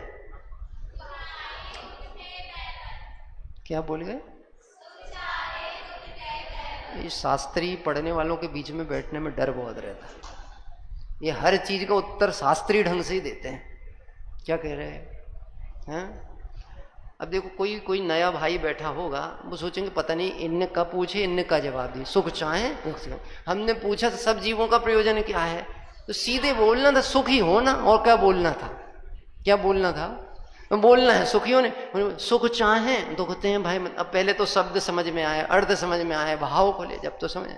क्या बोल गए? ये शास्त्री पढ़ने वालों के बीच में बैठने में डर बहुत रहता है। ये हर चीज का उत्तर शास्त्रीय ढंग से ही देते हैं। क्या कह रहे हैं? अब देखो कोई नया भाई बैठा होगा, वो सोचेंगे पता नहीं इनने का पूछे, इनने का जवाब दिए, सुख चाहे दुख से। हमने पूछा तो सब जीवों का प्रयोजन क्या है, तो सीधे बोलना था सुख ही हो ना, और क्या बोलना था? क्या बोलना था? बोलना है सुखियों ने सुख चाहे दुखते हैं भाई। अब पहले तो शब्द समझ में आए, अर्थ समझ में आए, भाव को ले, जब तो समझ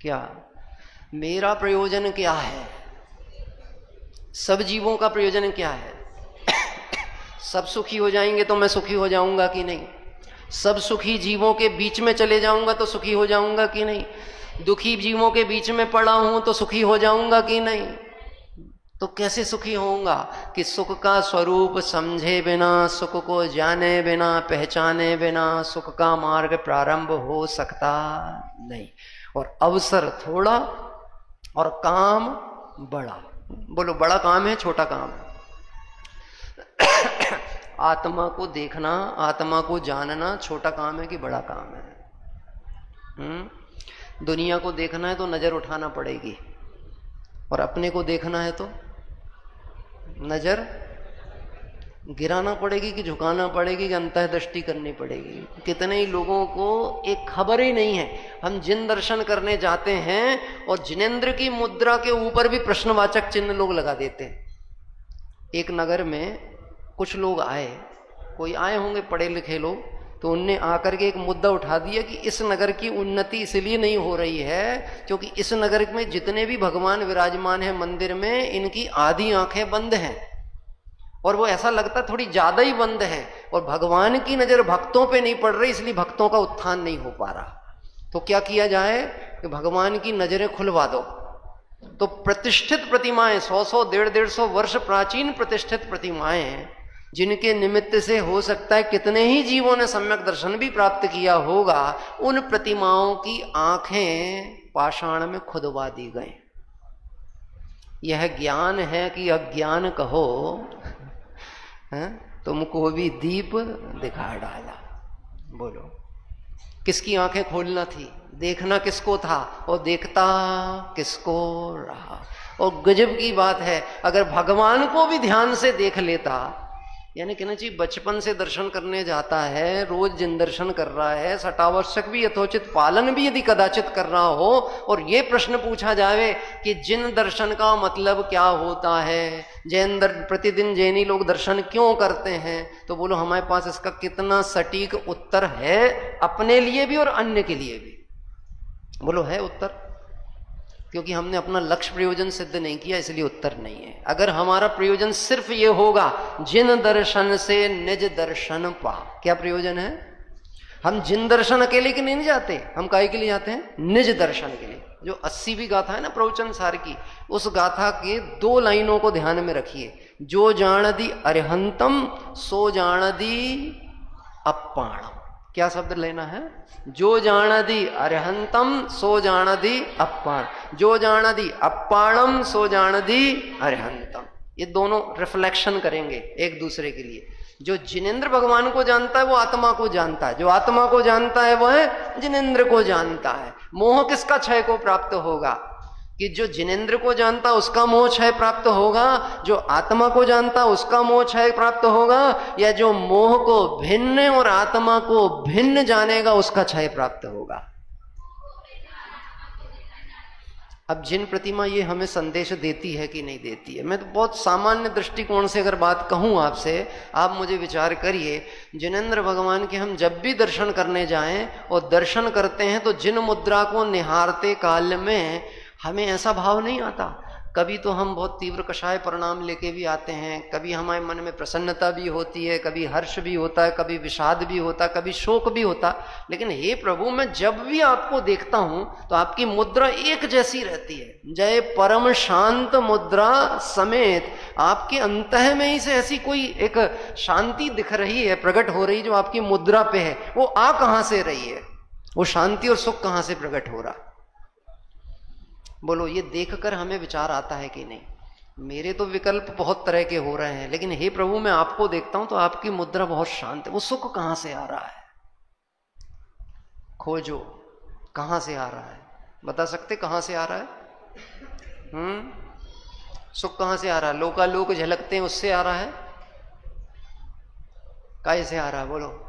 क्या मेरा प्रयोजन क्या है, सब जीवों का प्रयोजन क्या है? सब सुखी हो जाएंगे तो मैं सुखी हो जाऊंगा कि नहीं? सब सुखी जीवों के बीच में चले जाऊंगा तो सुखी हो जाऊंगा कि नहीं? दुखी जीवों के बीच में पड़ा हूं तो सुखी हो जाऊंगा कि नहीं? तो कैसे सुखी होऊंगा? कि सुख का स्वरूप समझे बिना, सुख को जाने बिना, पहचाने बिना सुख का मार्ग प्रारंभ हो सकता नहीं। और अवसर थोड़ा और काम बड़ा। बोलो बड़ा काम है छोटा काम है? आत्मा को देखना, आत्मा को जानना छोटा काम है कि बड़ा काम है? दुनिया को देखना है तो नजर उठाना पड़ेगी, और अपने को देखना है तो नजर गिराना पड़ेगी कि झुकाना पड़ेगी कि अंतर्दृष्टि करनी पड़ेगी। कितने ही लोगों को एक खबर ही नहीं है। हम जिन दर्शन करने जाते हैं और जिनेंद्र की मुद्रा के ऊपर भी प्रश्नवाचक चिन्ह लोग लगा देते हैं। एक नगर में कुछ लोग आए, कोई आए होंगे पढ़े लिखे लोग, तो उनने आकर के एक मुद्दा उठा दिया कि इस नगर की उन्नति इसलिए नहीं हो रही है क्योंकि इस नगर में जितने भी भगवान विराजमान हैं मंदिर में, इनकी आधी आंखें बंद हैं, और वो ऐसा लगता थोड़ी ज्यादा ही बंद है, और भगवान की नजर भक्तों पे नहीं पड़ रही, इसलिए भक्तों का उत्थान नहीं हो पा रहा। तो क्या किया जाए कि भगवान की नजरें खुलवा दो। तो प्रतिष्ठित प्रतिमाएं, 100-100, 150-150 वर्ष प्राचीन प्रतिष्ठित प्रतिमाएं, जिनके निमित्त से हो सकता है कितने ही जीवों ने सम्यक दर्शन भी प्राप्त किया होगा, उन प्रतिमाओं की आंखें पाषाण में खुदवा दी गई। यह ज्ञान है कि अज्ञान कहो, तुमको भी दीप दिखा डाला। बोलो, किसकी आंखें खोलना थी, देखना किसको था और देखता किसको रहा। और गजब की बात है, अगर भगवान को भी ध्यान से देख लेता, यानी कहना चाहिए बचपन से दर्शन करने जाता है, रोज जिन दर्शन कर रहा है, सटावश्यक भी यथोचित पालन भी यदि कदाचित कर रहा हो, और ये प्रश्न पूछा जावे कि जिन दर्शन का मतलब क्या होता है, प्रतिदिन जैनी लोग दर्शन क्यों करते हैं, तो बोलो हमारे पास इसका कितना सटीक उत्तर है, अपने लिए भी और अन्य के लिए भी। बोलो है उत्तर? क्योंकि हमने अपना लक्ष्य प्रयोजन सिद्ध नहीं किया, इसलिए उत्तर नहीं है। अगर हमारा प्रयोजन सिर्फ ये होगा, जिन दर्शन से निज दर्शन पा, क्या प्रयोजन है? हम जिन दर्शन अकेले के नहीं जाते, हम काहे के लिए जाते हैं? निज दर्शन के लिए। जो 80वीं गाथा है ना प्रवचन सार की, उस गाथा के 2 लाइनों को ध्यान में रखिए। जो जान दी अरिहंतम सो जान दी अपाणम। क्या शब्द लेना है? जो जान दी अरिहंतम सो जान दी अपाण, जो जान दी अपाणम सो जान दी अरिहंतम। ये दोनों रिफ्लेक्शन करेंगे एक दूसरे के लिए। जो जिनेंद्र भगवान को जानता है वो आत्मा को जानता है, जो आत्मा को जानता है वह जिनेंद्र को जानता है। मोह किसका क्षय को प्राप्त होगा? कि जो जिनेंद्र को जानता उसका मोह क्षय प्राप्त होगा, जो आत्मा को जानता उसका मोह क्षय प्राप्त होगा, या जो मोह को भिन्न और आत्मा को भिन्न जानेगा उसका क्षय प्राप्त होगा। अब जिन प्रतिमा ये हमें संदेश देती है कि नहीं देती है, मैं तो बहुत सामान्य दृष्टिकोण से अगर बात कहूं आपसे, आप मुझे विचार करिए। जिनेंद्र भगवान के हम जब भी दर्शन करने जाएं और दर्शन करते हैं तो जिन मुद्रा को निहारते काल में हमें ऐसा भाव नहीं आता। कभी तो हम बहुत तीव्र कषाय परिणाम लेके भी आते हैं, कभी हमारे मन में प्रसन्नता भी होती है, कभी हर्ष भी होता है, कभी विषाद भी होता है, कभी शोक भी होता। लेकिन हे प्रभु, मैं जब भी आपको देखता हूं तो आपकी मुद्रा एक जैसी रहती है। जय परम शांत मुद्रा समेत आपके अंतः में ही से ऐसी कोई एक शांति दिख रही है, प्रकट हो रही, जो आपकी मुद्रा पे है। वो आ कहां से रही है? वो शांति और सुख कहां से प्रकट हो रहा? बोलो, ये देखकर हमें विचार आता है कि नहीं? मेरे तो विकल्प बहुत तरह के हो रहे हैं, लेकिन हे प्रभु, मैं आपको देखता हूं तो आपकी मुद्रा बहुत शांत है। वो सुख कहां से आ रहा है? खोजो, कहां से आ रहा है? बता सकते कहां से आ रहा है? सुख कहां से आ रहा है? लोकालोक झलकते हैं उससे आ रहा है? कैसे आ रहा है? बोलो,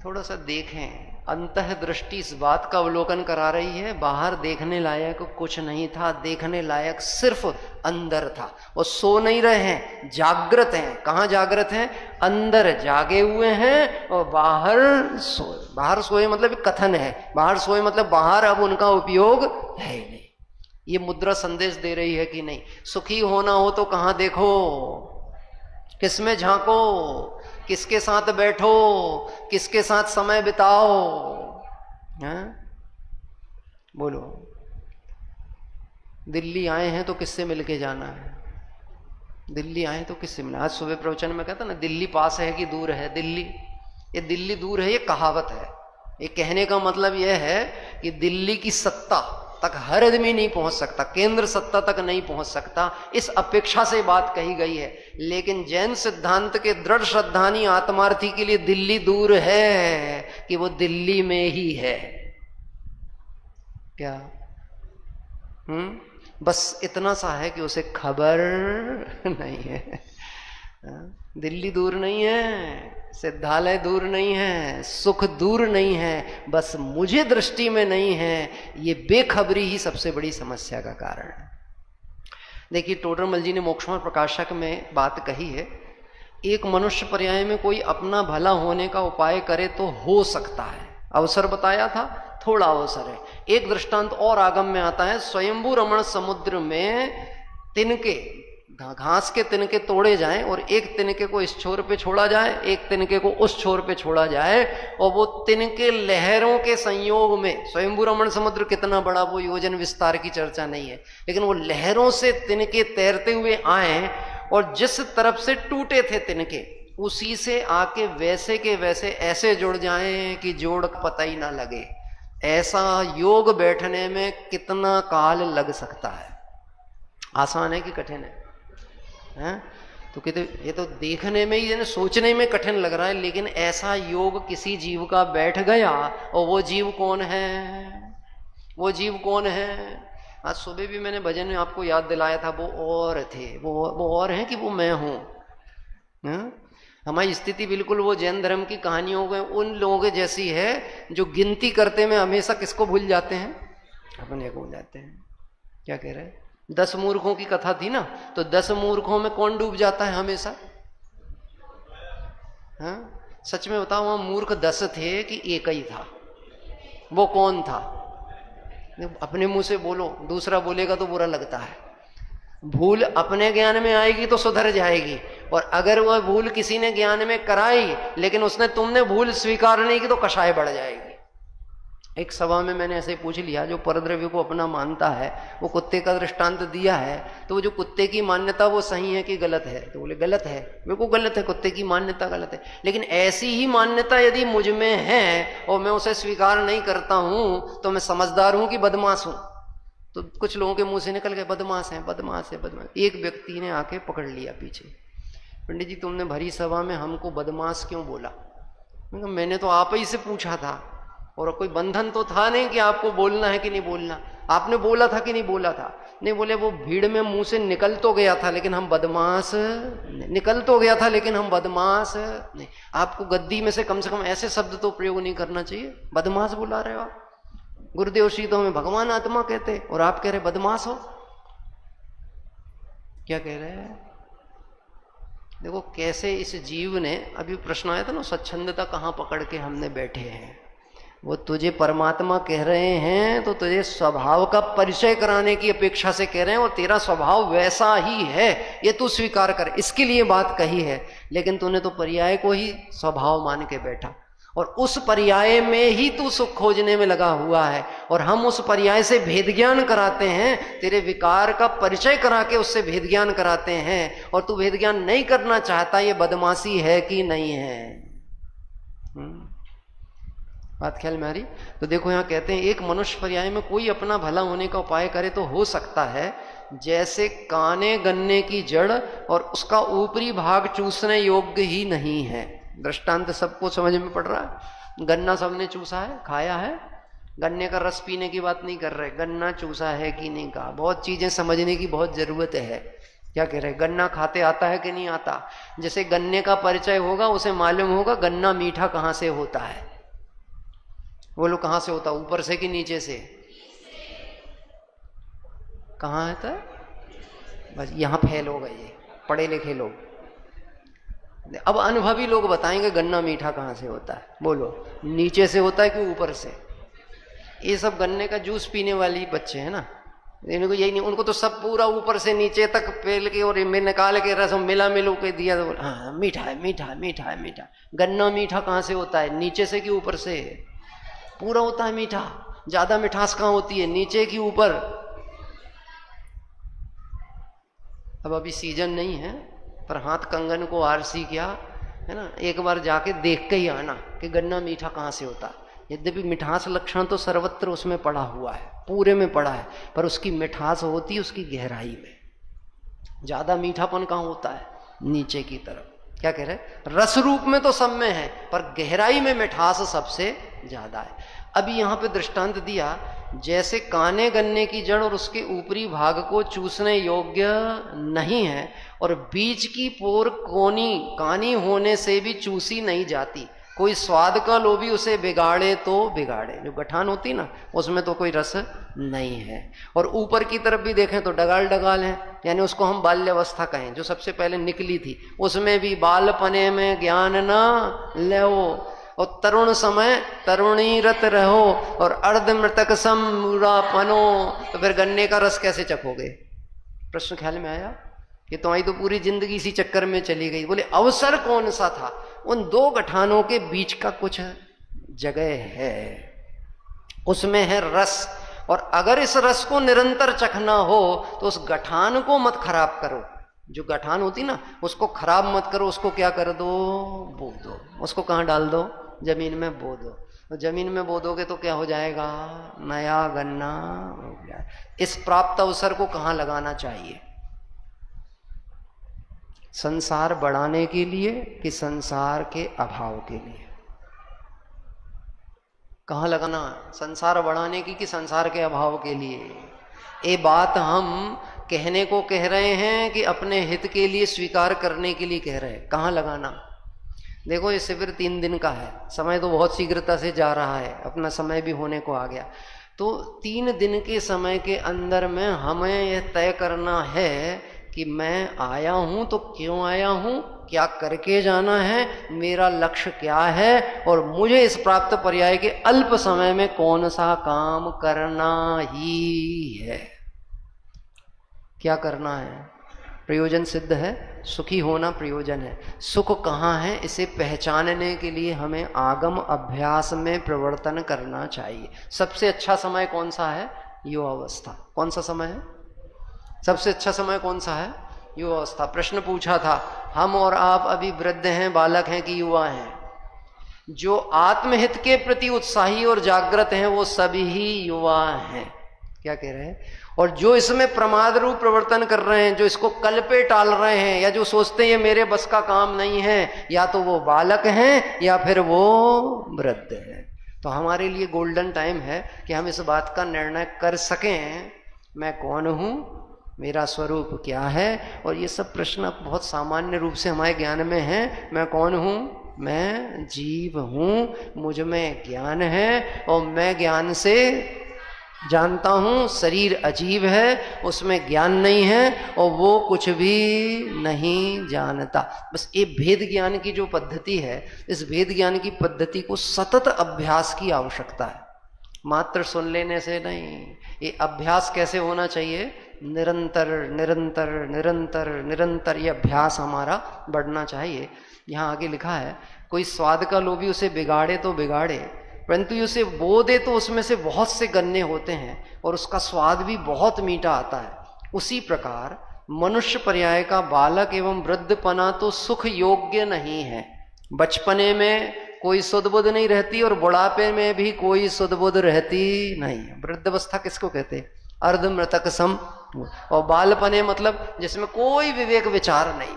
थोड़ा सा देखें। अंतः दृष्टि इस बात का अवलोकन करा रही है, बाहर देखने लायक कुछ नहीं था, देखने लायक सिर्फ अंदर था। और सो नहीं रहे हैं, जागृत हैं। कहाँ जागृत हैं? अंदर जागे हुए हैं और बाहर सोए। बाहर सोए मतलब कथन है, बाहर सोए मतलब बाहर अब उनका उपयोग है नहीं। ये मुद्रा संदेश दे रही है कि नहीं? सुखी होना हो तो कहाँ देखो, किसमें झांको, किसके साथ बैठो, किसके साथ समय बिताओ। बोलो, दिल्ली आए हैं तो किससे मिलके जाना है? दिल्ली आए तो किससे मिलना? आज सुबह प्रवचन में कहता ना, दिल्ली पास है कि दूर है? दिल्ली, ये दिल्ली दूर है, ये कहावत है। ये कहने का मतलब यह है कि दिल्ली की सत्ता तक हर आदमी नहीं पहुंच सकता, केंद्र सत्ता तक नहीं पहुंच सकता, इस अपेक्षा से बात कही गई है। लेकिन जैन सिद्धांत के दृढ़ श्रद्धानी आत्मार्थी के लिए दिल्ली दूर है कि वो दिल्ली में ही है। क्या? बस इतना सा है कि उसे खबर नहीं है। दिल्ली दूर नहीं है, सिद्धालय दूर नहीं है, सुख दूर नहीं है, बस मुझे दृष्टि में नहीं है। ये बेखबरी ही सबसे बड़ी समस्या का कारण है। देखिए, टोडरमल जी ने मोक्षमार्ग प्रकाशक में बात कही है, एक मनुष्य पर्याय में कोई अपना भला होने का उपाय करे तो हो सकता है। अवसर बताया था, थोड़ा अवसर है। एक दृष्टांत और आगम में आता है, स्वयंभू रमण समुद्र में तिनके, घास के तिनके तोड़े जाएं और एक तिनके को इस छोर पे छोड़ा जाए, एक तिनके को उस छोर पे छोड़ा जाए, और वो तिनके लहरों के संयोग में, स्वयंभू रमण समुद्र कितना बड़ा, वो योजन विस्तार की चर्चा नहीं है, लेकिन वो लहरों से तिनके तैरते हुए आए और जिस तरफ से टूटे थे तिनके, उसी से आके वैसे के वैसे ऐसे जुड़ जाएं कि जोड़ पता ही ना लगे। ऐसा योग बैठने में कितना काल लग सकता है? आसान है कि कठिन है? तो कहते ये तो देखने में ही यानी सोचने में कठिन लग रहा है, लेकिन ऐसा योग किसी जीव का बैठ गया, और वो जीव कौन है? वो जीव कौन है? आज सुबह भी मैंने भजन में आपको याद दिलाया था, वो और थे, वो और हैं कि वो मैं हूं। हमारी स्थिति बिल्कुल वो जैन धर्म की कहानियों में उन लोगों के जैसी है जो गिनती करते में हमेशा किसको भूल जाते हैं? अपने को भूल जाते हैं। क्या कह रहे हैं? 10 मूर्खों की कथा थी ना, तो 10 मूर्खों में कौन डूब जाता है हमेशा? हाँ, सच में बताओ, वहां मूर्ख 10 थे कि एक ही था? वो कौन था? अपने मुंह से बोलो, दूसरा बोलेगा तो बुरा लगता है। भूल अपने ज्ञान में आएगी तो सुधर जाएगी, और अगर वह भूल किसी ने ज्ञान में कराई लेकिन तुमने भूल स्वीकार नहीं की तो कषाय बढ़ जाएगी। एक सभा में मैंने ऐसे पूछ लिया, जो परद्रव्य को अपना मानता है, वो कुत्ते का दृष्टांत दिया है, तो वो जो कुत्ते की मान्यता वो सही है कि गलत है? तो बोले गलत है, बिल्कुल गलत है, कुत्ते की मान्यता गलत है। लेकिन ऐसी ही मान्यता यदि मुझ में है और मैं उसे स्वीकार नहीं करता हूं, तो मैं समझदार हूं कि बदमाश हूं? तो कुछ लोगों के मुंह से निकल गए बदमाश है, बदमाश है, बदमाश। एक व्यक्ति ने आके पकड़ लिया पीछे, पंडित जी तुमने भरी सभा में हमको बदमाश क्यों बोला? मैंने तो आप ही से पूछा था, और कोई बंधन तो था नहीं कि आपको बोलना है कि नहीं बोलना। आपने बोला था कि नहीं बोला था? नहीं। बोले वो भीड़ में मुंह से निकल तो गया था लेकिन हम बदमाश निकल तो गया था लेकिन हम बदमाश नहीं। आपको गद्दी में से कम ऐसे शब्द तो प्रयोग नहीं करना चाहिए। बदमाश बुला रहे हो आप? गुरुदेव श्री तो हमें भगवान आत्मा कहते, और आप कह रहे बदमाश हो। क्या कह रहे हैं? देखो कैसे इस जीव ने, अभी प्रश्न आया था ना, स्वच्छंदता कहाँ पकड़ के हमने बैठे हैं। वो तुझे परमात्मा कह रहे हैं तो तुझे स्वभाव का परिचय कराने की अपेक्षा से कह रहे हैं, और तेरा स्वभाव वैसा ही है ये तू स्वीकार कर, इसके लिए बात कही है। लेकिन तूने तो पर्याय को ही स्वभाव मान के बैठा, और उस पर्याय में ही तू सुख खोजने में लगा हुआ है, और हम उस पर्याय से भेद ज्ञान कराते हैं, तेरे विकार का परिचय करा के उससे भेद ज्ञान कराते हैं, और तू भेद ज्ञान नहीं करना चाहता। ये बदमाशी है कि नहीं है? बात ख्याल में आ रही? तो देखो यहाँ कहते हैं, एक मनुष्य पर्याय में कोई अपना भला होने का उपाय करे तो हो सकता है, जैसे काने गन्ने की जड़ और उसका ऊपरी भाग चूसने योग्य ही नहीं है। दृष्टांत सबको समझ में पड़ रहा है? गन्ना सबने चूसा है, खाया है। गन्ने का रस पीने की बात नहीं कर रहे, गन्ना चूसा है कि नहीं कहा। बहुत चीजें समझने की बहुत जरूरत है। क्या कह रहे? गन्ना खाते आता है कि नहीं आता? जैसे गन्ने का परिचय होगा उसे मालूम होगा गन्ना मीठा कहाँ से होता है। बोलो कहाँ से होता? ऊपर से कि नीचे से? कहाँ है? तो बस यहाँ फेल हो गए ये पढ़े लिखे लोग। अब अनुभवी लोग बताएंगे गन्ना मीठा कहाँ से होता है। बोलो नीचे से होता है कि ऊपर से? ये सब गन्ने का जूस पीने वाली बच्चे हैं ना, इनको यही नहीं, उनको तो सब पूरा ऊपर से नीचे तक पेल के और निकाल के रस मिला मिलो के दिया, तो हाँ मीठा है, मीठा है, मीठा है, मीठा। गन्ना मीठा कहाँ से होता है? नीचे से कि ऊपर से? पूरा होता है मीठा। ज्यादा मिठास कहाँ होती है? नीचे कि ऊपर? अब अभी सीजन नहीं है, पर हाथ कंगन को आरसी क्या है ना, एक बार जाके देख के ही आना कि गन्ना मीठा कहाँ से होता है। यद्यपि मिठास लक्षण तो सर्वत्र उसमें पड़ा हुआ है, पूरे में पड़ा है, पर उसकी मिठास होती है उसकी गहराई में। ज्यादा मीठापन कहाँ होता है? नीचे की तरफ। क्या कह रहे? रस रूप में तो सब में है, पर गहराई में मिठास सबसे ज्यादा है। अभी यहाँ पे दृष्टांत दिया, जैसे काने गन्ने की जड़ और उसके ऊपरी भाग को चूसने योग्य नहीं है, और बीच की पोर कानी होने से भी चूसी नहीं जाती। कोई स्वाद का लोभी उसे बिगाड़े तो बिगाड़े। जो गठान होती ना उसमें तो कोई रस नहीं है। और ऊपर की तरफ भी देखें तो डगाल डगाल है, यानी उसको हम बाल्यावस्था कहें, जो सबसे पहले निकली थी, उसमें भी बालपने में ज्ञान न लेओ, और तरुण समय तरुणी रत रहो, और अर्ध मृतक सम मूढ़ापनो। तो फिर गन्ने का रस कैसे चखोगे? प्रश्न ख्याल में आया? कि तुम्हारी तो पूरी जिंदगी इसी चक्कर में चली गई। बोले अवसर कौन सा था? उन दो गठानों के बीच का कुछ जगह है, उसमें है रस। और अगर इस रस को निरंतर चखना हो तो उस गठान को मत खराब करो। जो गठान होती ना उसको खराब मत करो, उसको क्या कर दो? बो दो। उसको कहाँ डाल दो? जमीन में बो दो। तो जमीन में बो दोगे तो क्या हो जाएगा? नया गन्ना हो गया। इस प्राप्त अवसर को कहाँ लगाना चाहिए? संसार बढ़ाने के लिए कि संसार के अभाव के लिए? कहाँ लगाना? संसार बढ़ाने की कि संसार के अभाव के लिए? ये बात हम कहने को कह रहे हैं कि अपने हित के लिए, स्वीकार करने के लिए कह रहे हैं? कहाँ लगाना? देखो, ये शिविर 3 दिन का है, समय तो बहुत शीघ्रता से जा रहा है, अपना समय भी होने को आ गया। तो 3 दिन के समय के अंदर में हमें यह तय करना है कि मैं आया हूं तो क्यों आया हूं, क्या करके जाना है, मेरा लक्ष्य क्या है, और मुझे इस प्राप्त पर्याय के अल्प समय में कौन सा काम करना ही है। क्या करना है? प्रयोजन सिद्ध है, सुखी होना प्रयोजन है। सुख कहाँ है, इसे पहचानने के लिए हमें आगम अभ्यास में प्रवर्तन करना चाहिए। सबसे अच्छा समय कौन सा है? युवावस्था। कौन सा समय है? सबसे अच्छा समय कौन सा है? युवावस्था। प्रश्न पूछा था, हम और आप अभी वृद्ध हैं, बालक हैं कि युवा हैं? जो आत्महित के प्रति उत्साही और जागृत हैं वो सभी ही युवा हैं। क्या कह रहे हैं? और जो इसमें प्रमाद रूप प्रवर्तन कर रहे हैं, जो इसको कल पे टाल रहे हैं, या जो सोचते हैं ये मेरे बस का काम नहीं है, या तो वो बालक हैं या फिर वो वृद्ध हैं। तो हमारे लिए गोल्डन टाइम है कि हम इस बात का निर्णय कर सकें, मैं कौन हूं, मेरा स्वरूप क्या है। और ये सब प्रश्न बहुत सामान्य रूप से हमारे ज्ञान में हैं। मैं कौन हूं? मैं जीव हूं, मुझ में ज्ञान है और मैं ज्ञान से जानता हूं शरीर अजीब है, उसमें ज्ञान नहीं है और वो कुछ भी नहीं जानता। बस ये भेद ज्ञान की जो पद्धति है, इस भेद ज्ञान की पद्धति को सतत अभ्यास की आवश्यकता है, मात्र सुन लेने से नहीं। ये अभ्यास कैसे होना चाहिए? निरंतर निरंतर निरंतर निरंतर ये अभ्यास हमारा बढ़ना चाहिए। यहाँ आगे लिखा है, कोई स्वाद का लोभी उसे बिगाड़े तो बिगाड़े, परंतु उसे बो दे तो उसमें से बहुत से गन्ने होते हैं और उसका स्वाद भी बहुत मीठा आता है। उसी प्रकार मनुष्य पर्याय का बालक एवं वृद्धपना तो सुख योग्य नहीं है। बचपने में कोई सुध बुध नहीं रहती और बुढ़ापे में भी कोई सुध बुध रहती नहीं। वृद्धावस्था किसको कहते हैं? अर्ध मृतक सम। और बालपने मतलब जिसमें कोई विवेक विचार नहीं।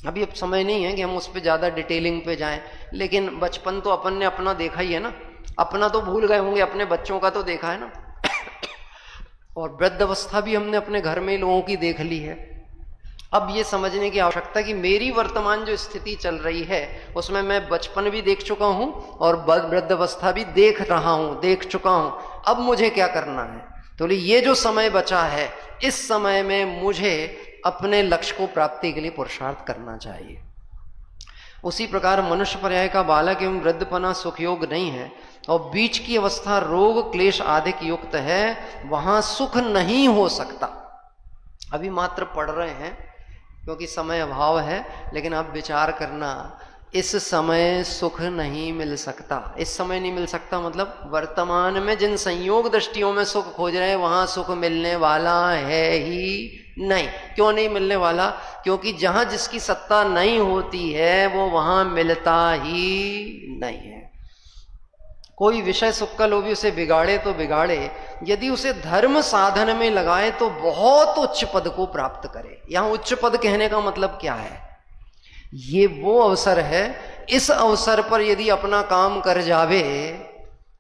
अभी अब समय नहीं है कि हम उस पर ज्यादा डिटेलिंग पे जाएं, लेकिन बचपन तो अपन ने अपना देखा ही है ना। अपना तो भूल गए होंगे, अपने बच्चों का तो देखा है ना। और वृद्धावस्था भी हमने अपने घर में लोगों की देख ली है। अब ये समझने की आवश्यकता है कि मेरी वर्तमान जो स्थिति चल रही है उसमें मैं बचपन भी देख चुका हूं और वृद्धावस्था भी देख रहा हूं, देख चुका हूं। अब मुझे क्या करना है? तो ये जो समय बचा है, इस समय में मुझे अपने लक्ष्य को प्राप्ति के लिए पुरुषार्थ करना चाहिए। उसी प्रकार मनुष्य पर्याय का बालक एवं वृद्धपना सुखयोग नहीं है और बीच की अवस्था रोग क्लेश आदि युक्त है, वहां सुख नहीं हो सकता। अभी मात्र पढ़ रहे हैं क्योंकि समय अभाव है, लेकिन आप विचार करना, इस समय सुख नहीं मिल सकता। इस समय नहीं मिल सकता मतलब वर्तमान में जिन संयोग दृष्टियों में सुख खोज रहे हैं वहां सुख मिलने वाला है ही नहीं। क्यों नहीं मिलने वाला? क्योंकि जहां जिसकी सत्ता नहीं होती है वो वहां मिलता ही नहीं है। कोई विषय सुख का लोभी उसे बिगाड़े तो बिगाड़े, यदि उसे धर्म साधन में लगाए तो बहुत उच्च पद को प्राप्त करे। यहां उच्च पद कहने का मतलब क्या है? ये वो अवसर है, इस अवसर पर यदि अपना काम कर जावे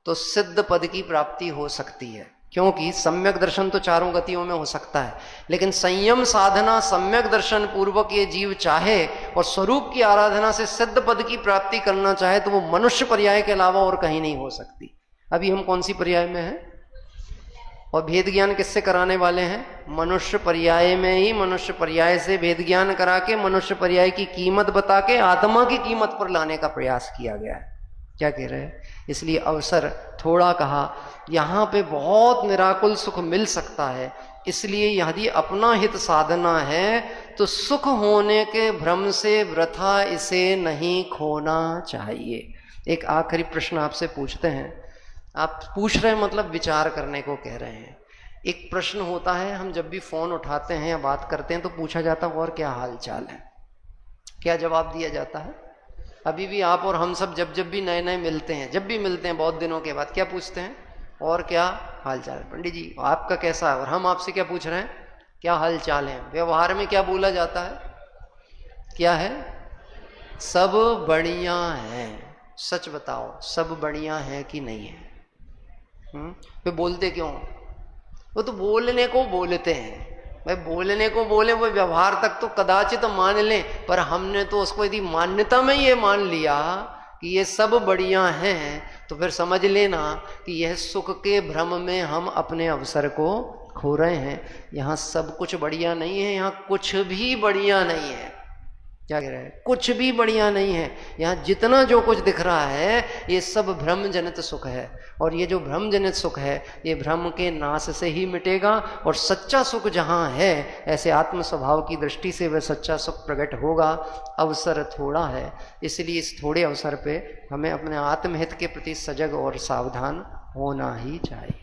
तो सिद्ध पद की प्राप्ति हो सकती है। क्योंकि सम्यक दर्शन तो चारों गतियों में हो सकता है, लेकिन संयम साधना सम्यक दर्शन पूर्वक ये जीव चाहे और स्वरूप की आराधना से सिद्ध पद की प्राप्ति करना चाहे तो वो मनुष्य पर्याय के अलावा और कहीं नहीं हो सकती। अभी हम कौन सी पर्याय में हैं? और भेद ज्ञान किससे कराने वाले हैं? मनुष्य पर्याय में ही। मनुष्य पर्याय से भेद ज्ञान करा के मनुष्य पर्याय की कीमत बता के आत्मा की कीमत पर लाने का प्रयास किया गया है। क्या कह रहे हैं? इसलिए अवसर थोड़ा कहा, यहाँ पे बहुत निराकुल सुख मिल सकता है। इसलिए यदि अपना हित साधना है तो सुख होने के भ्रम से वृथा इसे नहीं खोना चाहिए। एक आखिरी प्रश्न आपसे पूछते हैं। आप पूछ रहे हैं मतलब विचार करने को कह रहे हैं। एक प्रश्न होता है, हम जब भी फोन उठाते हैं या बात करते हैं तो पूछा जाता है और क्या हाल चाल है। क्या जवाब दिया जाता है? अभी भी आप और हम सब जब भी नए नए मिलते हैं, जब भी मिलते हैं बहुत दिनों के बाद, क्या पूछते हैं? और क्या हाल चाल है पंडित जी, आपका कैसा है? और हम आपसे क्या पूछ रहे हैं? क्या हाल चाल है? व्यवहार में क्या बोला जाता है? क्या है? सब बढ़िया है। सच बताओ, सब बढ़िया है कि नहीं है? वे बोलते क्यों? वो तो बोलने को बोलते हैं भाई, बोलने को बोले, वो व्यवहार तक तो कदाचित मान लें, पर हमने तो उसको यदि मान्यता में ये मान लिया कि ये सब बढ़िया है, तो फिर समझ लेना कि यह सुख के भ्रम में हम अपने अवसर को खो रहे हैं। यहाँ सब कुछ बढ़िया नहीं है, यहाँ कुछ भी बढ़िया नहीं है। क्या कह रहे हैं? कुछ भी बढ़िया नहीं है। यहाँ जितना जो कुछ दिख रहा है ये सब भ्रम जनित सुख है, और ये जो भ्रम जनित सुख है ये भ्रम के नाश से ही मिटेगा। और सच्चा सुख जहाँ है, ऐसे आत्म स्वभाव की दृष्टि से वह सच्चा सुख प्रकट होगा। अवसर थोड़ा है, इसलिए इस थोड़े अवसर पे हमें अपने आत्महित के प्रति सजग और सावधान होना ही चाहिए।